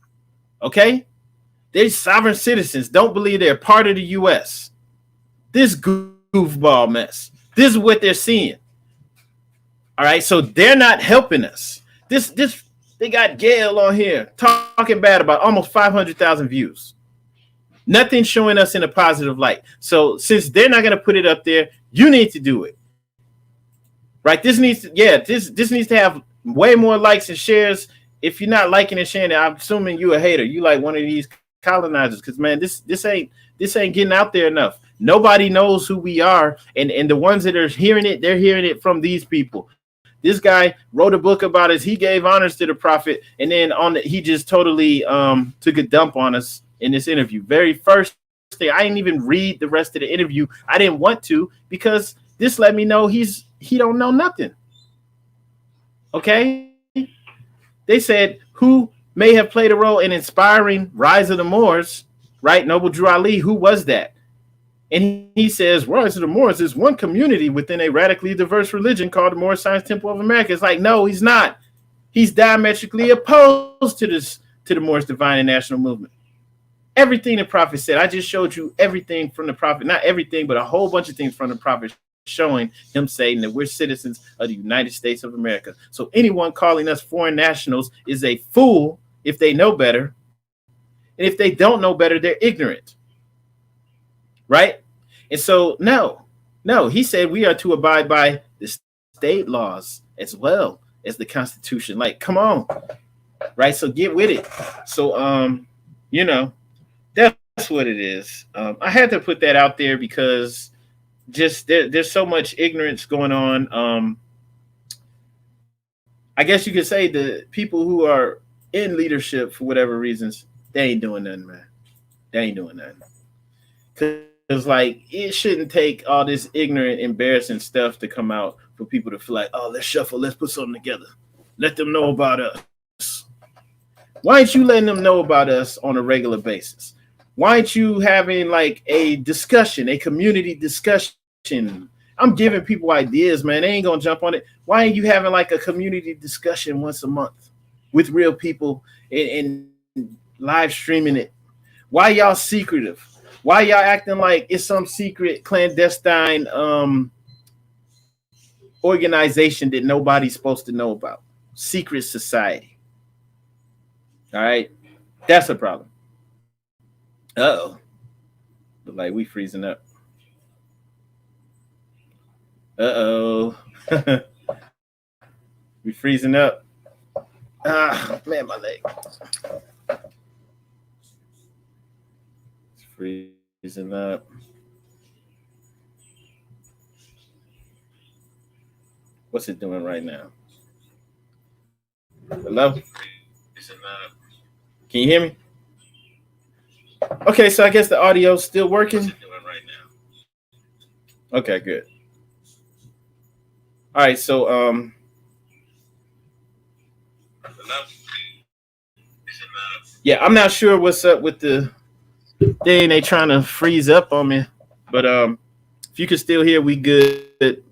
Okay? They're sovereign citizens. Don't believe they're part of the U.S. This goofball mess. This is what they're seeing. All right? So they're not helping us. They got Gail on here talking bad about almost 500,000 views. Nothing showing us in a positive light. So since they're not going to put it up there, you need to do it. Right? This needs to have way more likes and shares. If you're not liking and sharing it, I'm assuming you're a hater. You like one of these colonizers because man, this ain't getting out there enough. Nobody knows who we are, and the ones that are hearing it, they're hearing it from these people. This guy wrote a book about us. He gave honors to the Prophet, and then he just totally took a dump on us in this interview. Very first thing, I didn't even read the rest of the interview. I didn't want to because this let me know he don't know nothing. Okay, they said who may have played a role in inspiring Rise of the Moors, right? Noble Drew Ali. Who was that? And he says, Rise of the Moors is one community within a radically diverse religion called the Moorish Science Temple of America. It's like, no, he's not. He's diametrically opposed to the Moorish Divine and National Movement. Everything the Prophet said, I just showed you everything from the Prophet, not everything, but a whole bunch of things from the Prophet showing him saying that we're citizens of the United States of America. So anyone calling us foreign nationals is a fool if they know better. And if they don't know better, they're ignorant. Right? And so, no, he said we are to abide by the state laws as well as the Constitution. Like, come on. Right? So get with it. So, that's what it is. I had to put that out there because just there's so much ignorance going on. I guess you could say the people who are in leadership for whatever reasons, they ain't doing nothing, man. They ain't doing nothing. like it shouldn't take all this ignorant, embarrassing stuff to come out for people to feel like, oh, let's shuffle, let's put something together, let them know about us. Why ain't you letting them know about us on a regular basis? Why ain't you having like a discussion, a community discussion? I'm giving people ideas, man. They ain't gonna jump on it. Why ain't you having like a community discussion once a month with real people and live streaming it? Why y'all secretive? Why y'all acting like it's some secret clandestine organization that nobody's supposed to know about? Secret society. All right, that's a problem. Uh-oh. Look like we freezing up. Uh-oh. We freezing up. Ah, man, my leg. It's freezing up. What's it doing right now? Hello? Can you hear me? Okay, so I guess the audio's still working. Okay, good. All right, so yeah, I'm not sure what's up with the thing. They trying to freeze up on me, but if you can still hear, we good.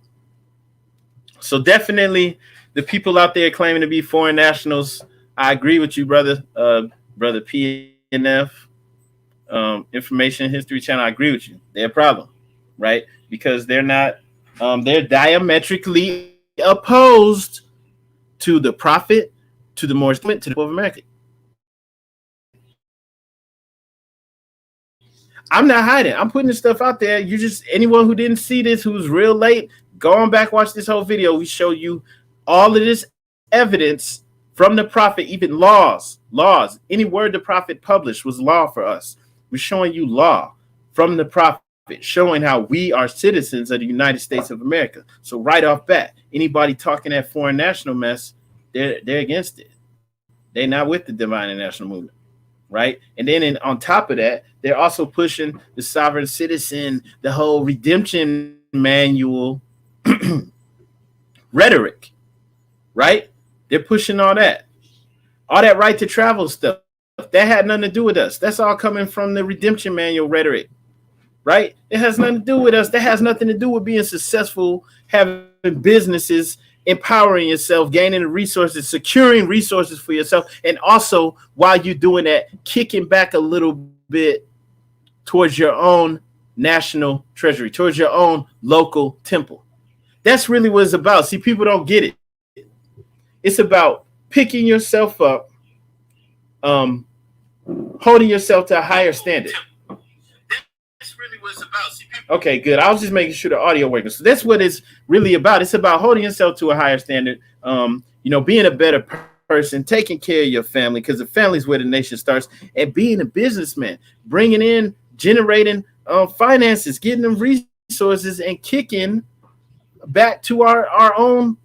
So definitely, the people out there claiming to be foreign nationals, I agree with you, brother. Brother PNF, Information History Channel. I agree with you. They're a problem, right? Because they're not. They're diametrically opposed to the prophet, to the Moorish, to the people of America. I'm not hiding. I'm putting this stuff out there. You just, anyone who didn't see this, who's real late, go on back, watch this whole video. We show you all of this evidence from the prophet, even laws. Any word the prophet published was law for us. We're showing you law from the prophet, showing how we are citizens of the United States of America. So right off bat, anybody talking that foreign national mess, they're against it. They're not with the divine and national movement. Right. And then on top of that, they're also pushing the sovereign citizen, the whole redemption manual rhetoric. Right. They're pushing all that right to travel stuff. That had nothing to do with us. That's all coming from the redemption manual rhetoric. Right. It has nothing to do with us. That has nothing to do with being successful, having businesses, empowering yourself, gaining the resources, securing resources for yourself, and also while you're doing that, kicking back a little bit towards your own national treasury, towards your own local temple. That's really what it's about. See, people don't get it. It's about picking yourself up, holding yourself to a higher standard. That's really what it's about. See, okay, good. I was just making sure the audio works. So that's what it's really about. It's about holding yourself to a higher standard. Being a better person, taking care of your family, because the family is where the nation starts, and being a businessman, bringing in, generating finances, getting them resources, and kicking back to our own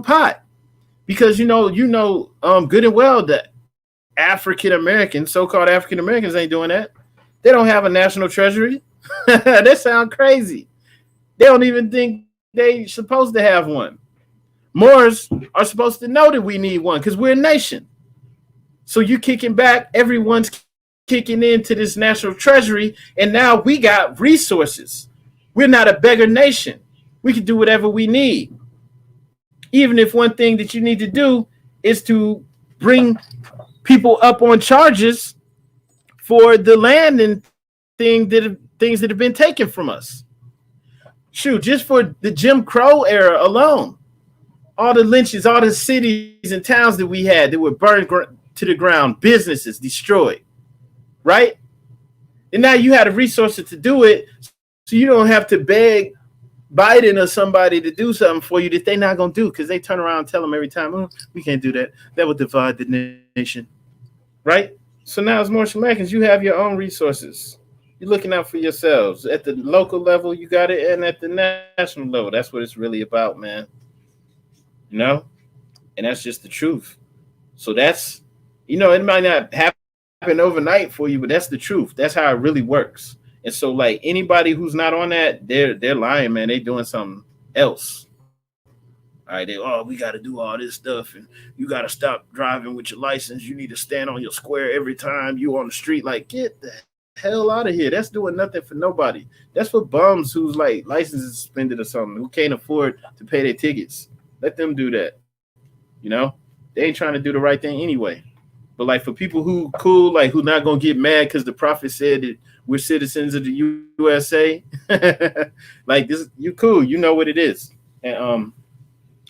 pot. Because you know good and well that African Americans, so-called African Americans, ain't doing that. They don't have a national treasury. That sounds crazy. They don't even think they supposed to have one. Moors are supposed to know that we need one because we're a nation. So you kicking back, everyone's kicking into this national treasury, and now we got resources. We're not a beggar nation. We can do whatever we need. Even if one thing that you need to do is to bring people up on charges for the land and things that have been taken from us. Shoot, just for the Jim Crow era alone, all the lynchings, all the cities and towns that we had that were burned to the ground, businesses destroyed, right? And now you had the resources to do it, so you don't have to beg Biden or somebody to do something for you that they're not going to do, because they turn around and tell them every time, oh, we can't do that. That would divide the nation, right? So now as Moorish Americans, you have your own resources. You're looking out for yourselves. At the local level, you got it, and at the national level, that's what it's really about, man. You know? And that's just the truth. So it might not happen overnight for you, but that's the truth. That's how it really works. And so like anybody who's not on that, they're lying, man. They doing something else. All right, we got to do all this stuff, and you got to stop driving with your license. You need to stand on your square every time you on the street. Like, get the hell out of here. That's doing nothing for nobody. That's for bums whose like license is suspended or something, who can't afford to pay their tickets. Let them do that. You know, they ain't trying to do the right thing anyway. But like for people who cool, like who not gonna get mad because the prophet said that we're citizens of the USA, like this, you cool. You know what it is, and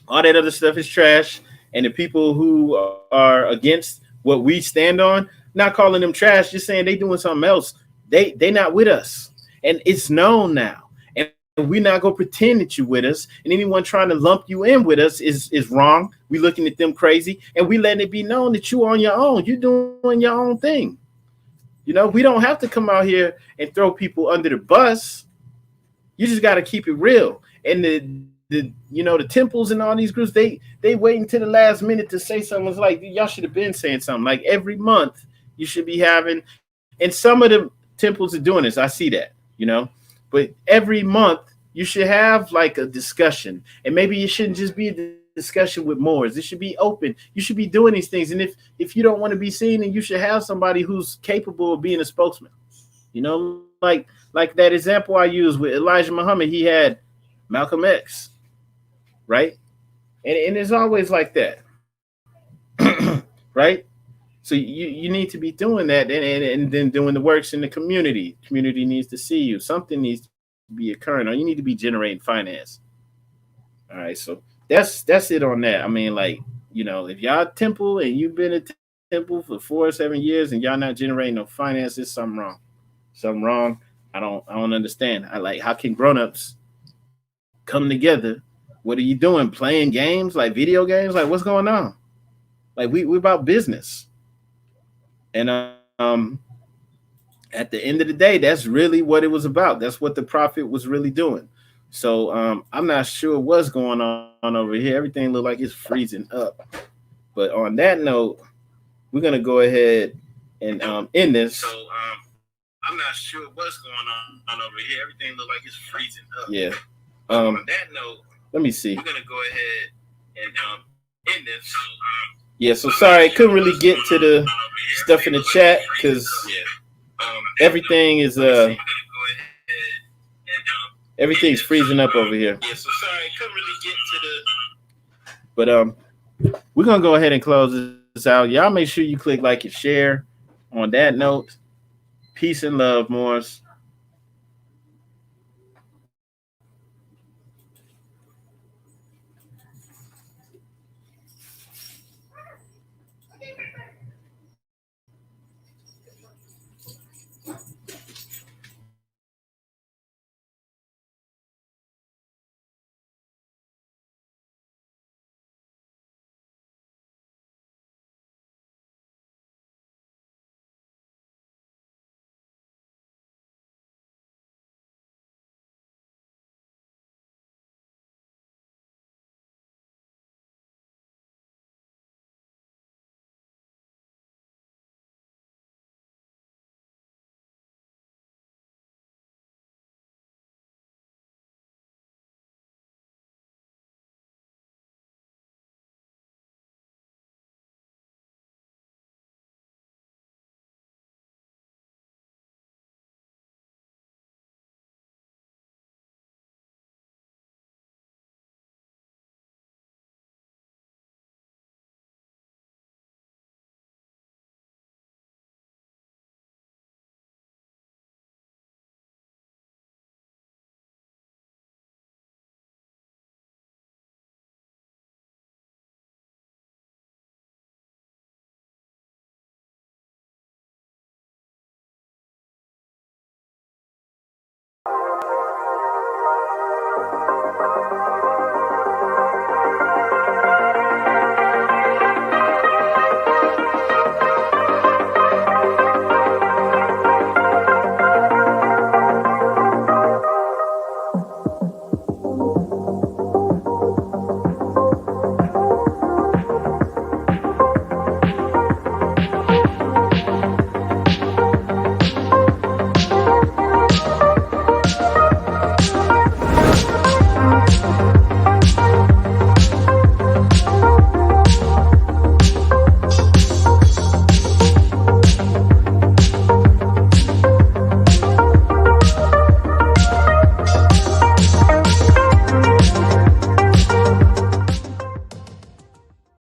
all that other stuff is trash. And the people who are against what we stand on, not calling them trash, just saying they doing something else. They not with us, and it's known now. And we're not gonna pretend that you with us. And anyone trying to lump you in with us is wrong. We looking at them crazy, and we letting it be known that you on your own. You doing your own thing. You know, we don't have to come out here and throw people under the bus. You just got to keep it real. And the the temples and all these groups, they waiting to the last minute to say something. It's like y'all should have been saying something. Like every month you should be having, and some of the temples are doing this. I see that. But every month you should have like a discussion, and maybe it shouldn't just be a discussion with Moors. It should be open. You should be doing these things, and if you don't want to be seen, then you should have somebody who's capable of being a spokesman. Like that example I used with Elijah Muhammad. He had Malcolm X, right? And it's always like that, right? So you need to be doing that, and then doing the works in the community. Community needs to see you. Something needs to be occurring, or you need to be generating finance. All right, so that's it on that. I mean, like, if y'all temple and you've been a temple for 4 or 7 years and y'all not generating no finances, something wrong. Something wrong. I don't understand. I like, how can grown-ups come together? What are you doing? Playing games, like video games? Like, what's going on? Like, we about business. And at the end of the day, that's really what it was about. That's what the prophet was really doing. So I'm not sure what's going on over here. Everything look like it's freezing up. But on that note, we're gonna go ahead and end this. So I'm not sure what's going on over here. Everything look like it's freezing up. Yeah. On that note, let me see. We're gonna go ahead and end this. Yeah. So sorry, I couldn't really get to the stuff in the chat because everything is everything's freezing up over here. Yeah. So sorry, I couldn't really get to the. But we're gonna go ahead and close this out. Y'all make sure you click like and share. On that note, peace and love, Morris.